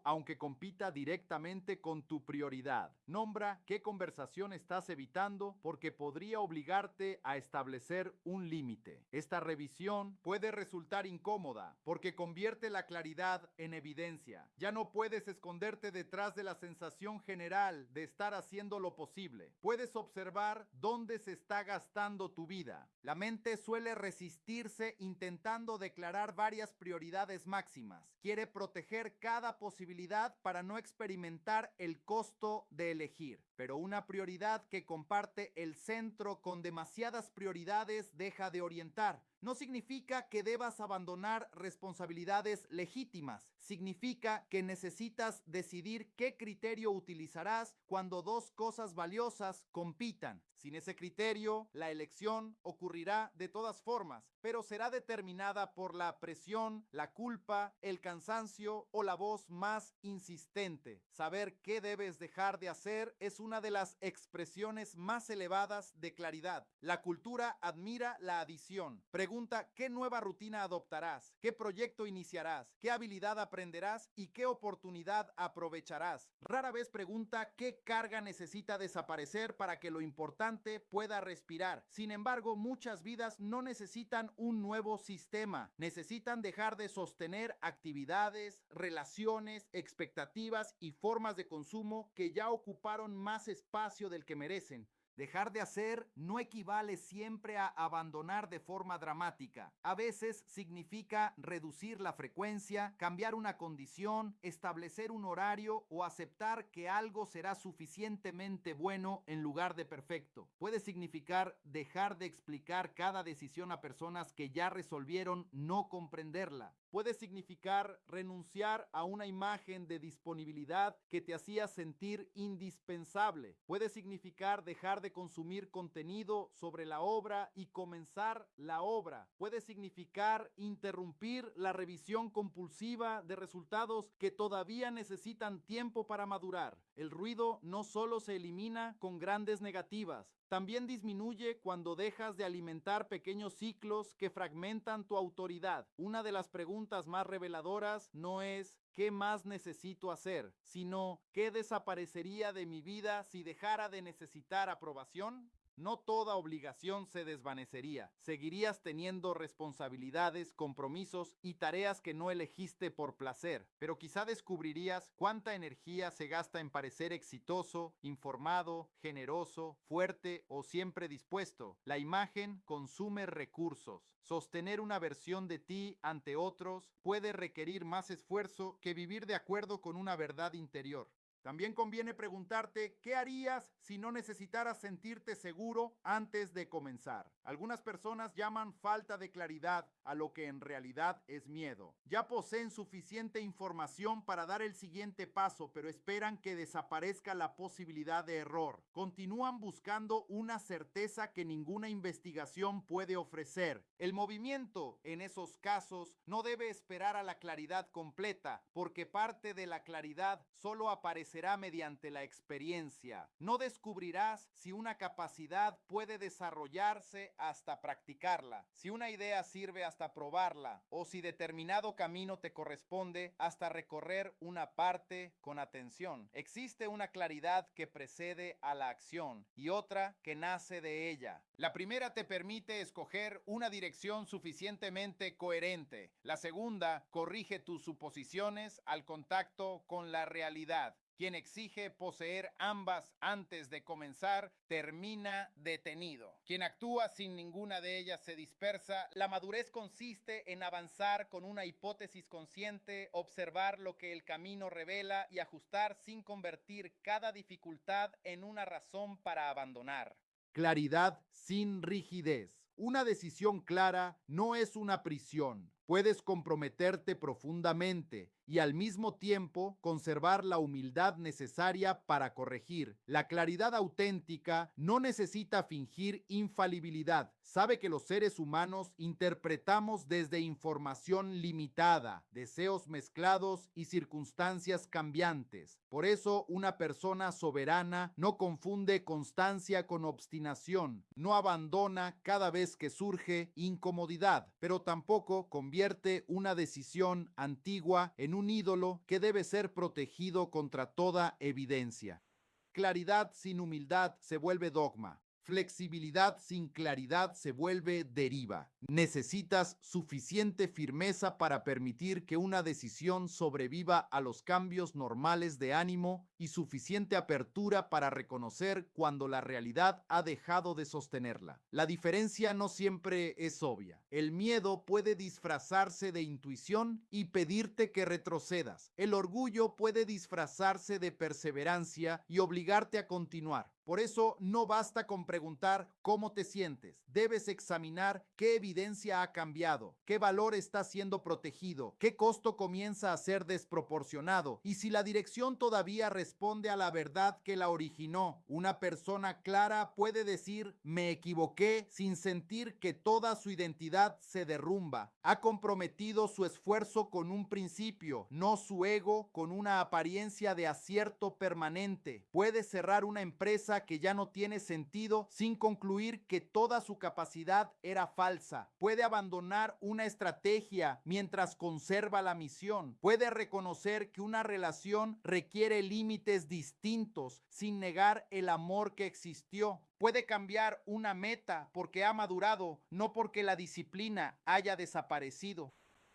S1: aunque compita directamente con tu prioridad. Nombra qué conversación estás evitando porque podría obligarte a establecer un límite. Esta revisión puede resultar incómoda porque convierte la claridad en evidencia. Ya no puedes esconderte detrás de la sensación general de estar haciendo lo posible. Puedes observar dónde se está gastando tu vida. La mente suele resistirse intentando declarar varias prioridades máximas. Quiere proteger cada posibilidad para no experimentar el costo de elegir. Pero una prioridad que comparte el centro con demasiadas prioridades deja de orientar. No significa que debas abandonar responsabilidades legítimas. Significa que necesitas decidir qué criterio utilizarás cuando dos cosas valiosas compitan. Sin ese criterio, la elección ocurrirá de todas formas, pero será determinada por la presión, la culpa, el cansancio o la voz más insistente. Saber qué debes dejar de hacer es una de las expresiones más elevadas de claridad. La cultura admira la adición. Pregunta qué nueva rutina adoptarás, qué proyecto iniciarás, qué habilidad aprenderás y qué oportunidad aprovecharás. Rara vez pregunta qué carga necesita desaparecer para que lo importante pueda respirar. Sin embargo, muchas vidas no necesitan un nuevo sistema. Necesitan dejar de sostener actividades, relaciones, expectativas y formas de consumo que ya ocuparon más espacio del que merecen. Dejar de hacer no equivale siempre a abandonar de forma dramática. A veces significa reducir la frecuencia, cambiar una condición, establecer un horario o aceptar que algo será suficientemente bueno en lugar de perfecto. Puede significar dejar de explicar cada decisión a personas que ya resolvieron no comprenderla. Puede significar renunciar a una imagen de disponibilidad que te hacía sentir indispensable. Puede significar dejar de consumir contenido sobre la obra y comenzar la obra. Puede significar interrumpir la revisión compulsiva de resultados que todavía necesitan tiempo para madurar. El ruido no solo se elimina con grandes negativas, también disminuye cuando dejas de alimentar pequeños ciclos que fragmentan tu autoridad. Una de las preguntas más reveladoras no es ¿qué más necesito hacer?, sino ¿qué desaparecería de mi vida si dejara de necesitar aprobación? No toda obligación se desvanecería. Seguirías teniendo responsabilidades, compromisos y tareas que no elegiste por placer, pero quizá descubrirías cuánta energía se gasta en parecer exitoso, informado, generoso, fuerte o siempre dispuesto. La imagen consume recursos. Sostener una versión de ti ante otros puede requerir más esfuerzo que vivir de acuerdo con una verdad interior. También conviene preguntarte qué harías si no necesitaras sentirte seguro antes de comenzar. Algunas personas llaman falta de claridad a lo que en realidad es miedo. Ya poseen suficiente información para dar el siguiente paso, pero esperan que desaparezca la posibilidad de error. Continúan buscando una certeza que ninguna investigación puede ofrecer. El movimiento, en esos casos, no debe esperar a la claridad completa, porque parte de la claridad solo aparecerá aparecerá mediante la experiencia. No descubrirás si una capacidad puede desarrollarse hasta practicarla, si una idea sirve hasta probarla, o si determinado camino te corresponde hasta recorrer una parte con atención. Existe una claridad que precede a la acción y otra que nace de ella. La primera te permite escoger una dirección suficientemente coherente. La segunda corrige tus suposiciones al contacto con la realidad. Quien exige poseer ambas antes de comenzar termina detenido. Quien actúa sin ninguna de ellas se dispersa. La madurez consiste en avanzar con una hipótesis consciente, observar lo que el camino revela y ajustar sin convertir cada dificultad en una razón para abandonar. Claridad sin rigidez. Una decisión clara no es una prisión. Puedes comprometerte profundamente y al mismo tiempo conservar la humildad necesaria para corregir. La claridad auténtica no necesita fingir infalibilidad. Sabe que los seres humanos interpretamos desde información limitada, deseos mezclados y circunstancias cambiantes. Por eso, una persona soberana no confunde constancia con obstinación, no abandona cada vez que surge incomodidad, pero tampoco convierte una decisión antigua en un ídolo que debe ser protegido contra toda evidencia. Claridad sin humildad se vuelve dogma. Flexibilidad sin claridad se vuelve deriva. Necesitas suficiente firmeza para permitir que una decisión sobreviva a los cambios normales de ánimo y suficiente apertura para reconocer cuando la realidad ha dejado de sostenerla. La diferencia no siempre es obvia. El miedo puede disfrazarse de intuición y pedirte que retrocedas. El orgullo puede disfrazarse de perseverancia y obligarte a continuar. Por eso no basta con preguntar cómo te sientes. Debes examinar qué evidencia ha cambiado, qué valor está siendo protegido, qué costo comienza a ser desproporcionado y si la dirección todavía responde a la verdad que la originó. Una persona clara puede decir me equivoqué sin sentir que toda su identidad se derrumba. Ha comprometido su esfuerzo con un principio, no su ego con una apariencia de acierto permanente. Puede cerrar una empresa que ya no tiene sentido sin concluir que toda su capacidad era falsa. Puede abandonar una estrategia mientras conserva la misión. Puede reconocer que una relación requiere límites distintos sin negar el amor que existió. Puede cambiar una meta porque ha madurado, no porque la disciplina haya desaparecido.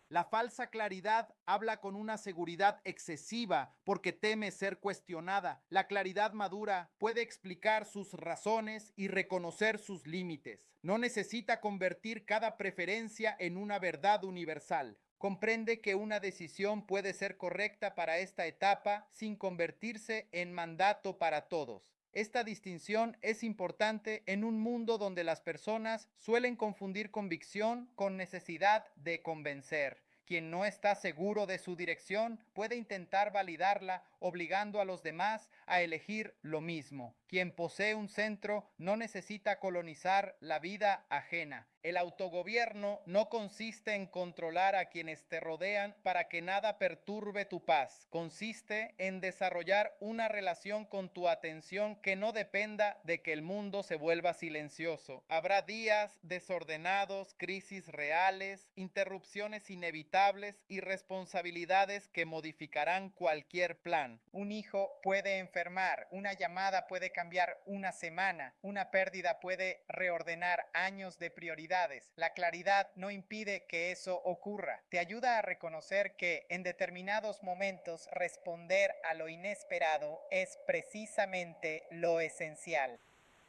S1: La falsa claridad habla con una seguridad excesiva porque teme ser cuestionada. La claridad madura puede explicar sus razones y reconocer sus límites. No necesita convertir cada preferencia en una verdad universal. Comprende que una decisión puede ser correcta para esta etapa sin convertirse en mandato para todos. Esta distinción es importante en un mundo donde las personas suelen confundir convicción con necesidad de convencer. Quien no está seguro de su dirección puede intentar validarla obligando a los demás a elegir lo mismo. Quien posee un centro no necesita colonizar la vida ajena. El autogobierno no consiste en controlar a quienes te rodean para que nada perturbe tu paz. Consiste en desarrollar una relación con tu atención que no dependa de que el mundo se vuelva silencioso. Habrá días desordenados, crisis reales, interrupciones inevitables y responsabilidades que modificarán cualquier plan. Un hijo puede enfermar, una llamada puede cambiar una semana, una pérdida puede reordenar años de prioridades. La claridad no impide que eso ocurra. Te ayuda a reconocer que en determinados momentos responder a lo inesperado es precisamente lo esencial.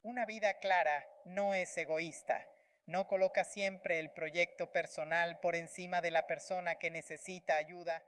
S1: Una vida clara no es egoísta. No coloca siempre el proyecto personal por encima de la persona que necesita ayuda.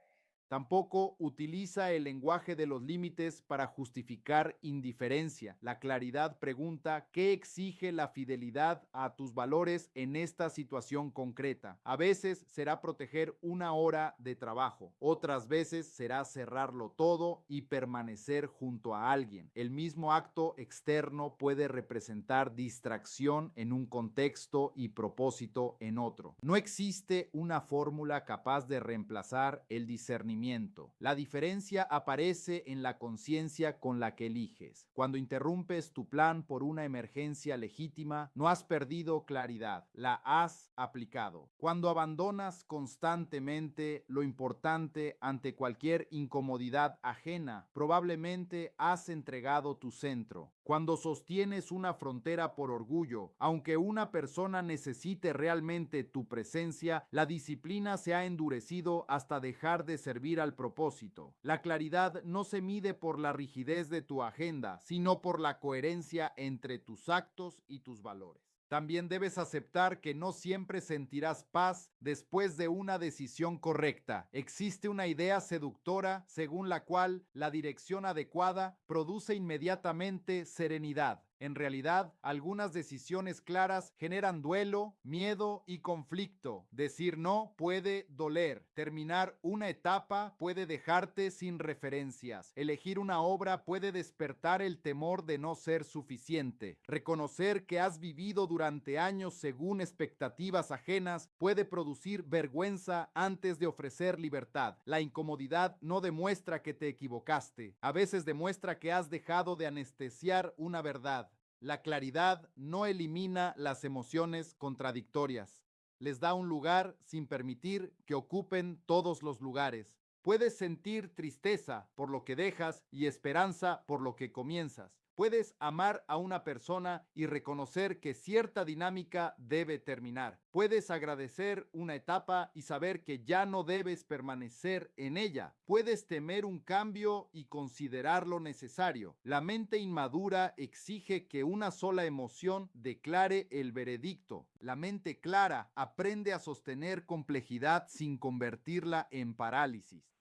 S1: Tampoco utiliza el lenguaje de los límites para justificar indiferencia. La claridad pregunta qué exige la fidelidad a tus valores en esta situación concreta. A veces será proteger una hora de trabajo, otras veces será cerrarlo todo y permanecer junto a alguien. El mismo acto externo puede representar distracción en un contexto y propósito en otro. No existe una fórmula capaz de reemplazar el discernimiento discernimiento. La diferencia aparece en la conciencia con la que eliges. Cuando interrumpes tu plan por una emergencia legítima, no has perdido claridad, la has aplicado. Cuando abandonas constantemente lo importante ante cualquier incomodidad ajena, probablemente has entregado tu centro. Cuando sostienes una frontera por orgullo, aunque una persona necesite realmente tu presencia, la disciplina se ha endurecido hasta dejar de servir al propósito. La claridad no se mide por la rigidez de tu agenda, sino por la coherencia entre tus actos y tus valores. También debes aceptar que no siempre sentirás paz después de una decisión correcta. Existe una idea seductora según la cual la dirección adecuada produce inmediatamente serenidad. En realidad, algunas decisiones claras generan duelo, miedo y conflicto. Decir no puede doler. Terminar una etapa puede dejarte sin referencias. Elegir una obra puede despertar el temor de no ser suficiente. Reconocer que has vivido durante años según expectativas ajenas puede producir vergüenza antes de ofrecer libertad. La incomodidad no demuestra que te equivocaste. A veces demuestra que has dejado de anestesiar una verdad. La claridad no elimina las emociones contradictorias. Les da un lugar sin permitir que ocupen todos los lugares. Puedes sentir tristeza por lo que dejas y esperanza por lo que comienzas. Puedes amar a una persona y reconocer que cierta dinámica debe terminar. Puedes agradecer una etapa y saber que ya no debes permanecer en ella. Puedes temer un cambio y considerarlo necesario. La mente inmadura exige que una sola emoción declare el veredicto. La mente clara aprende a sostener complejidad sin convertirla en parálisis.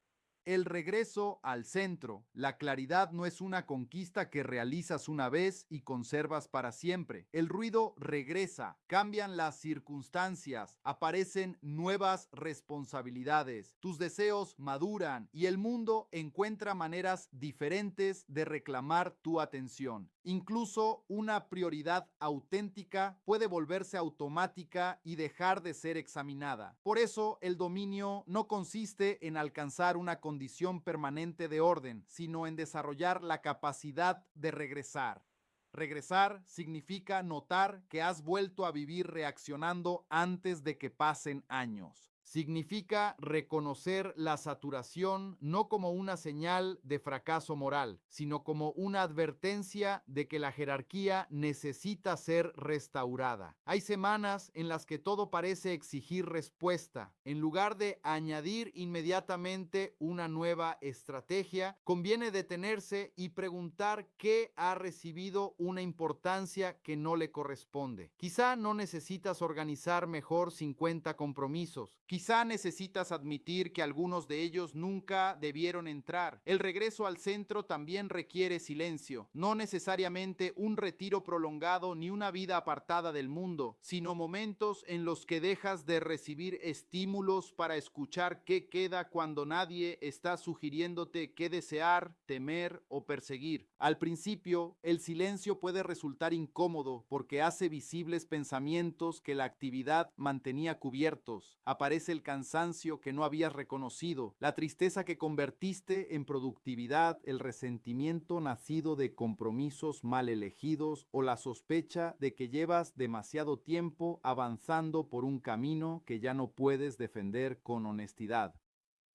S1: El regreso al centro. La claridad no es una conquista que realizas una vez y conservas para siempre. El ruido regresa, cambian las circunstancias, aparecen nuevas responsabilidades, tus deseos maduran y el mundo encuentra maneras diferentes de reclamar tu atención. Incluso una prioridad auténtica puede volverse automática y dejar de ser examinada. Por eso, el dominio no consiste en alcanzar una condición permanente de orden, sino en desarrollar la capacidad de regresar. Regresar significa notar que has vuelto a vivir reaccionando antes de que pasen años. Significa reconocer la saturación no como una señal de fracaso moral, sino como una advertencia de que la jerarquía necesita ser restaurada. Hay semanas en las que todo parece exigir respuesta. En lugar de añadir inmediatamente una nueva estrategia, conviene detenerse y preguntar qué ha recibido una importancia que no le corresponde. Quizá no necesitas organizar mejor 50 compromisos. Quizá necesitas admitir que algunos de ellos nunca debieron entrar. El regreso al centro también requiere silencio, no necesariamente un retiro prolongado ni una vida apartada del mundo, sino momentos en los que dejas de recibir estímulos para escuchar qué queda cuando nadie está sugiriéndote qué desear, temer o perseguir. Al principio, el silencio puede resultar incómodo porque hace visibles pensamientos que la actividad mantenía cubiertos. Aparece el cansancio que no habías reconocido, la tristeza que convertiste en productividad, el resentimiento nacido de compromisos mal elegidos o la sospecha de que llevas demasiado tiempo avanzando por un camino que ya no puedes defender con honestidad.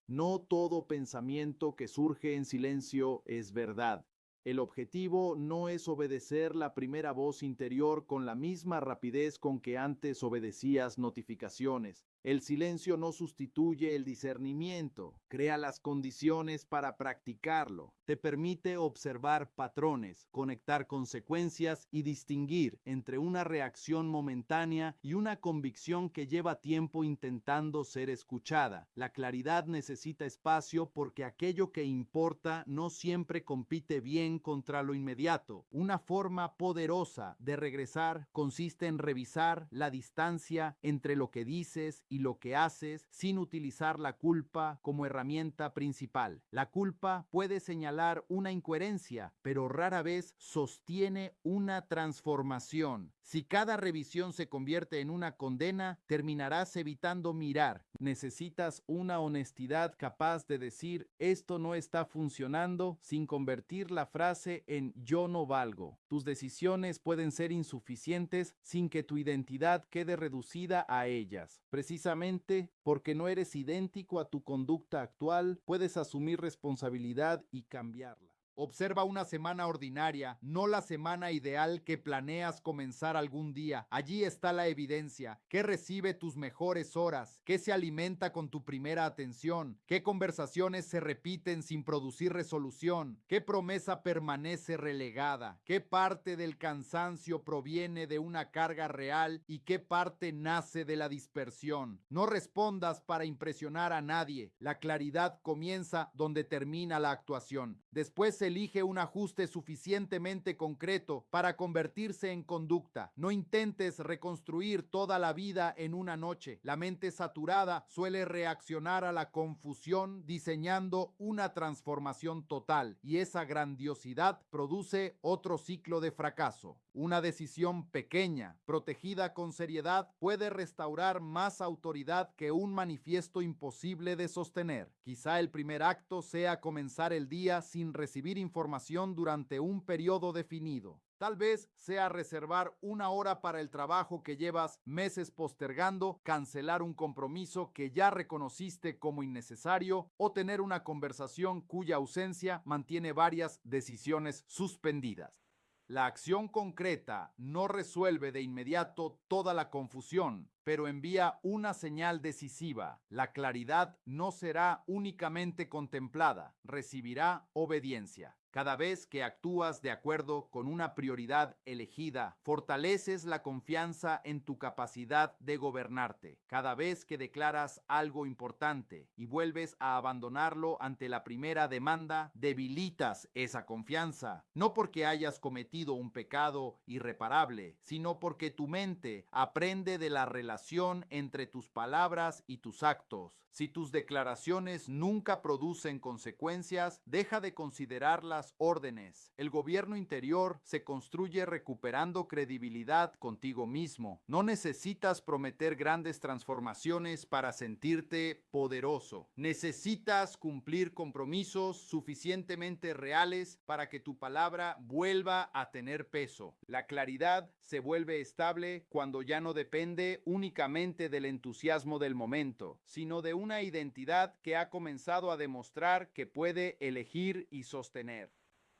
S1: No todo pensamiento que surge en silencio es verdad. El objetivo no es obedecer la primera voz interior con la misma rapidez con que antes obedecías notificaciones. El silencio no sustituye el discernimiento, crea las condiciones para practicarlo. Te permite observar patrones, conectar consecuencias y distinguir entre una reacción momentánea y una convicción que lleva tiempo intentando ser escuchada. La claridad necesita espacio porque aquello que importa no siempre compite bien contra lo inmediato. Una forma poderosa de regresar consiste en revisar la distancia entre lo que dices y lo que haces sin utilizar la culpa como herramienta principal. La culpa puede señalar una incoherencia, pero rara vez sostiene una transformación. Si cada revisión se convierte en una condena, terminarás evitando mirar. Necesitas una honestidad capaz de decir esto no está funcionando sin convertir la frase en yo no valgo. Tus decisiones pueden ser insuficientes sin que tu identidad quede reducida a ellas. Precisamente porque no eres idéntico a tu conducta actual, puedes asumir responsabilidad y cambiarla. Observa una semana ordinaria, no la semana ideal que planeas comenzar algún día. Allí está la evidencia. ¿Qué recibe tus mejores horas? ¿Qué se alimenta con tu primera atención? ¿Qué conversaciones se repiten sin producir resolución? ¿Qué promesa permanece relegada? ¿Qué parte del cansancio proviene de una carga real y qué parte nace de la dispersión? No respondas para impresionar a nadie. La claridad comienza donde termina la actuación. Después elige un ajuste suficientemente concreto para convertirse en conducta. No intentes reconstruir toda la vida en una noche. La mente saturada suele reaccionar a la confusión diseñando una transformación total, y esa grandiosidad produce otro ciclo de fracaso. Una decisión pequeña, protegida con seriedad, puede restaurar más autoridad que un manifiesto imposible de sostener. Quizá el primer acto sea comenzar el día sin recibir información durante un periodo definido. Tal vez sea reservar una hora para el trabajo que llevas meses postergando, cancelar un compromiso que ya reconociste como innecesario o tener una conversación cuya ausencia mantiene varias decisiones suspendidas. La acción concreta no resuelve de inmediato toda la confusión, pero envía una señal decisiva. La claridad no será únicamente contemplada, recibirá obediencia. Cada vez que actúas de acuerdo con una prioridad elegida, fortaleces la confianza en tu capacidad de gobernarte. Cada vez que declaras algo importante y vuelves a abandonarlo ante la primera demanda, debilitas esa confianza. No porque hayas cometido un pecado irreparable, sino porque tu mente aprende de la relación entre tus palabras y tus actos. Si tus declaraciones nunca producen consecuencias, deja de considerarlas órdenes. El gobierno interior se construye recuperando credibilidad contigo mismo. No necesitas prometer grandes transformaciones para sentirte poderoso. Necesitas cumplir compromisos suficientemente reales para que tu palabra vuelva a tener peso. La claridad se vuelve estable cuando ya no depende únicamente del entusiasmo del momento, sino de una identidad que ha comenzado a demostrar que puede elegir y sostener.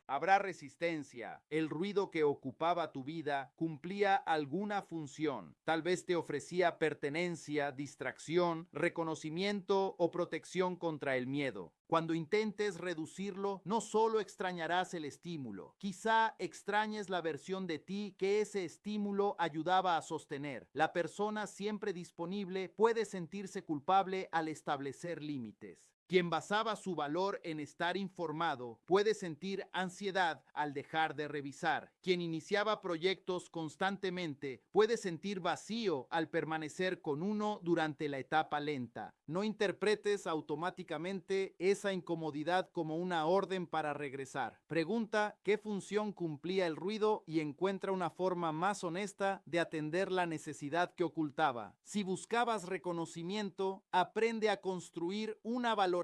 S1: Habrá resistencia. El ruido que ocupaba tu vida cumplía alguna función. Tal vez te ofrecía pertenencia, distracción, reconocimiento o protección contra el miedo. Cuando intentes reducirlo, no solo extrañarás el estímulo, quizá extrañes la versión de ti que ese estímulo ayudaba a sostener. La persona siempre disponible puede sentirse culpable al establecer límites. Quien basaba su valor en estar informado puede sentir ansiedad al dejar de revisar. Quien iniciaba proyectos constantemente puede sentir vacío al permanecer con uno durante la etapa lenta. No interpretes automáticamente esa incomodidad como una orden para regresar. Pregunta qué función cumplía el ruido y encuentra una forma más honesta de atender la necesidad que ocultaba. Si buscabas reconocimiento, aprende a construir una valoración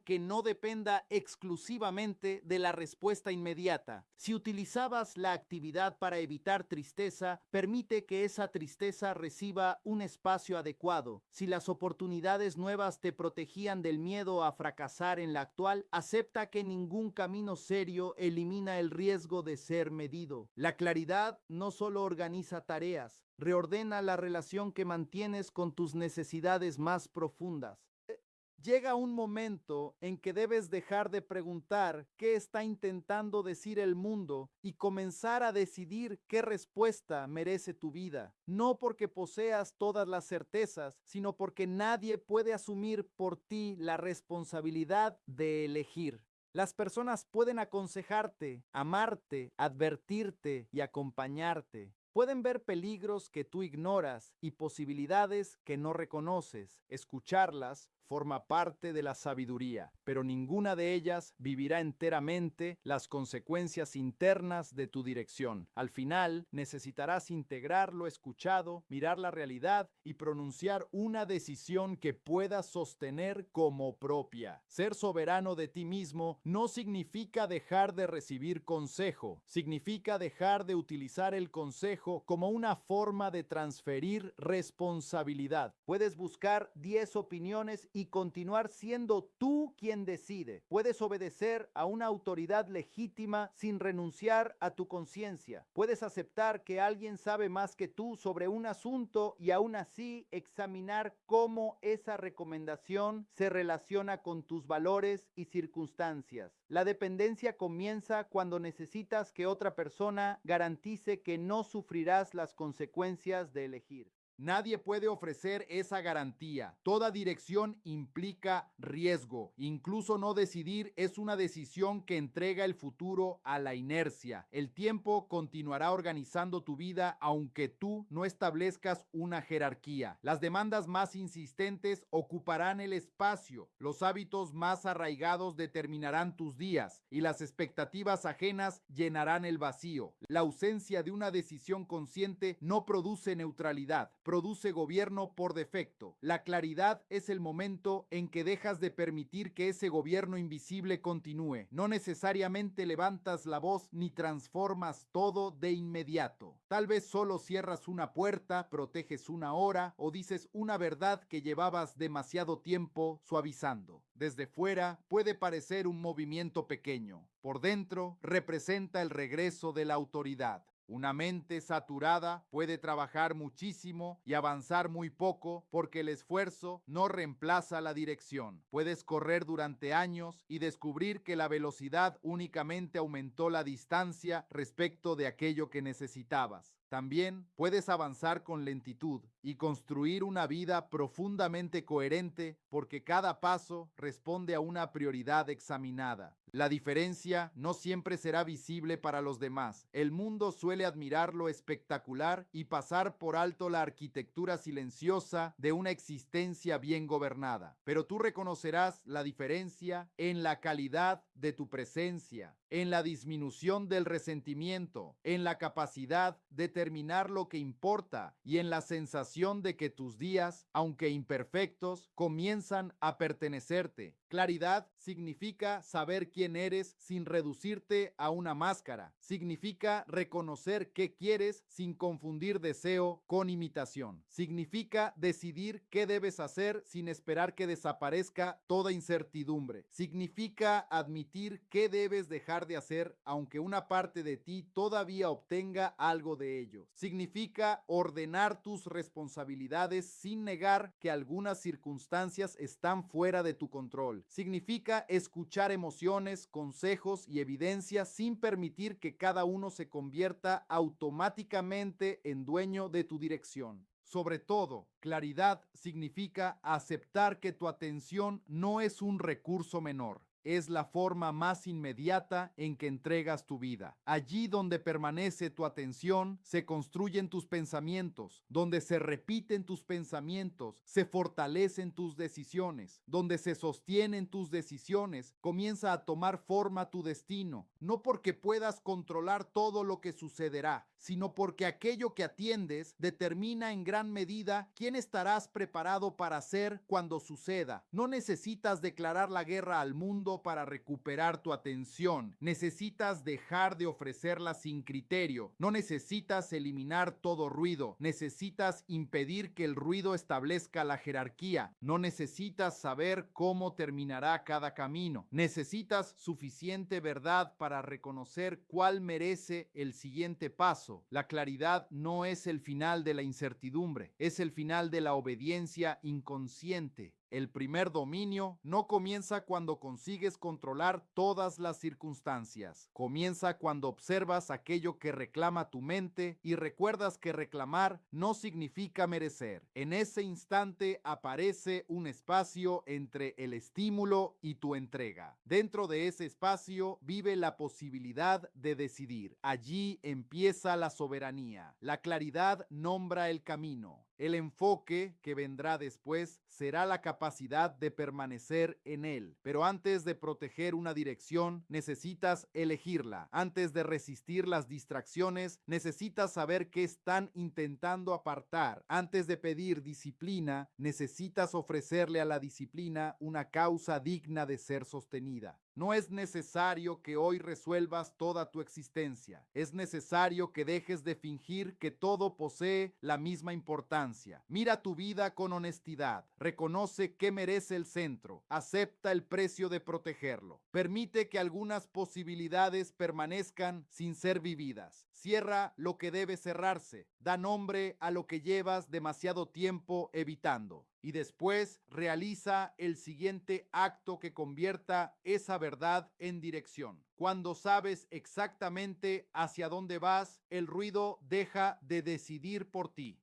S1: que no dependa exclusivamente de la respuesta inmediata. Si utilizabas la actividad para evitar tristeza, permite que esa tristeza reciba un espacio adecuado. Si las oportunidades nuevas te protegían del miedo a fracasar en la actual, acepta que ningún camino serio elimina el riesgo de ser medido. La claridad no solo organiza tareas, reordena la relación que mantienes con tus necesidades más profundas. Llega un momento en que debes dejar de preguntar qué está intentando decir el mundo y comenzar a decidir qué respuesta merece tu vida. No porque poseas todas las certezas, sino porque nadie puede asumir por ti la responsabilidad de elegir. Las personas pueden aconsejarte, amarte, advertirte y acompañarte. Pueden ver peligros que tú ignoras y posibilidades que no reconoces. Escucharlas forma parte de la sabiduría, pero ninguna de ellas vivirá enteramente las consecuencias internas de tu dirección. Al final, necesitarás integrar lo escuchado, mirar la realidad y pronunciar una decisión que puedas sostener como propia. Ser soberano de ti mismo no significa dejar de recibir consejo, significa dejar de utilizar el consejo como una forma de transferir responsabilidad. Puedes buscar 10 opiniones y continuar siendo tú quien decide. Puedes obedecer a una autoridad legítima sin renunciar a tu conciencia. Puedes aceptar que alguien sabe más que tú sobre un asunto y aún así examinar cómo esa recomendación se relaciona con tus valores y circunstancias. La dependencia comienza cuando necesitas que otra persona garantice que no sufrirás las consecuencias de elegir. Nadie puede ofrecer esa garantía. Toda dirección implica riesgo. Incluso no decidir es una decisión que entrega el futuro a la inercia. El tiempo continuará organizando tu vida aunque tú no establezcas una jerarquía. Las demandas más insistentes ocuparán el espacio. Los hábitos más arraigados determinarán tus días y las expectativas ajenas llenarán el vacío. La ausencia de una decisión consciente no produce neutralidad, produce gobierno por defecto. La claridad es el momento en que dejas de permitir que ese gobierno invisible continúe. No necesariamente levantas la voz ni transformas todo de inmediato. Tal vez solo cierras una puerta, proteges una hora o dices una verdad que llevabas demasiado tiempo suavizando. Desde fuera puede parecer un movimiento pequeño. Por dentro representa el regreso de la autoridad. Una mente saturada puede trabajar muchísimo y avanzar muy poco porque el esfuerzo no reemplaza la dirección. Puedes correr durante años y descubrir que la velocidad únicamente aumentó la distancia respecto de aquello que necesitabas. También puedes avanzar con lentitud y construir una vida profundamente coherente porque cada paso responde a una prioridad examinada. La diferencia no siempre será visible para los demás. El mundo suele admirar lo espectacular y pasar por alto la arquitectura silenciosa de una existencia bien gobernada. Pero tú reconocerás la diferencia en la calidad de tu presencia, en la disminución del resentimiento, en la capacidad de terminar lo que importa y en la sensación de que tus días, aunque imperfectos, comienzan a pertenecerte. Claridad significa saber quién eres sin reducirte a una máscara. Significa reconocer qué quieres sin confundir deseo con imitación. Significa decidir qué debes hacer sin esperar que desaparezca toda incertidumbre. Significa admitir qué debes dejar de hacer aunque una parte de ti todavía obtenga algo de ello. Significa ordenar tus responsabilidades sin negar que algunas circunstancias están fuera de tu control. Significa escuchar emociones, consejos y evidencias sin permitir que cada uno se convierta automáticamente en dueño de tu dirección. Sobre todo, claridad significa aceptar que tu atención no es un recurso menor. Es la forma más inmediata en que entregas tu vida. Allí donde permanece tu atención, se construyen tus pensamientos. Donde se repiten tus pensamientos, se fortalecen tus decisiones. Donde se sostienen tus decisiones, comienza a tomar forma tu destino. No porque puedas controlar todo lo que sucederá, sino porque aquello que atiendes determina en gran medida quién estarás preparado para ser cuando suceda. No necesitas declarar la guerra al mundo para recuperar tu atención. Necesitas dejar de ofrecerla sin criterio. No necesitas eliminar todo ruido. Necesitas impedir que el ruido establezca la jerarquía. No necesitas saber cómo terminará cada camino. Necesitas suficiente verdad para reconocer cuál merece el siguiente paso. La claridad no es el final de la incertidumbre, es el final de la obediencia inconsciente. El primer dominio no comienza cuando consigues controlar todas las circunstancias. Comienza cuando observas aquello que reclama tu mente y recuerdas que reclamar no significa merecer. En ese instante aparece un espacio entre el estímulo y tu entrega. Dentro de ese espacio vive la posibilidad de decidir. Allí empieza la soberanía. La claridad nombra el camino. El enfoque que vendrá después será la capacidad de permanecer en él. Pero antes de proteger una dirección, necesitas elegirla. Antes de resistir las distracciones, necesitas saber qué están intentando apartar. Antes de pedir disciplina, necesitas ofrecerle a la disciplina una causa digna de ser sostenida. No es necesario que hoy resuelvas toda tu existencia. Es necesario que dejes de fingir que todo posee la misma importancia. Mira tu vida con honestidad. Reconoce que merece el centro. Acepta el precio de protegerlo. Permite que algunas posibilidades permanezcan sin ser vividas. Cierra lo que debe cerrarse. Da nombre a lo que llevas demasiado tiempo evitando. Y después realiza el siguiente acto que convierta esa verdad en dirección. Cuando sabes exactamente hacia dónde vas, el ruido deja de decidir por ti.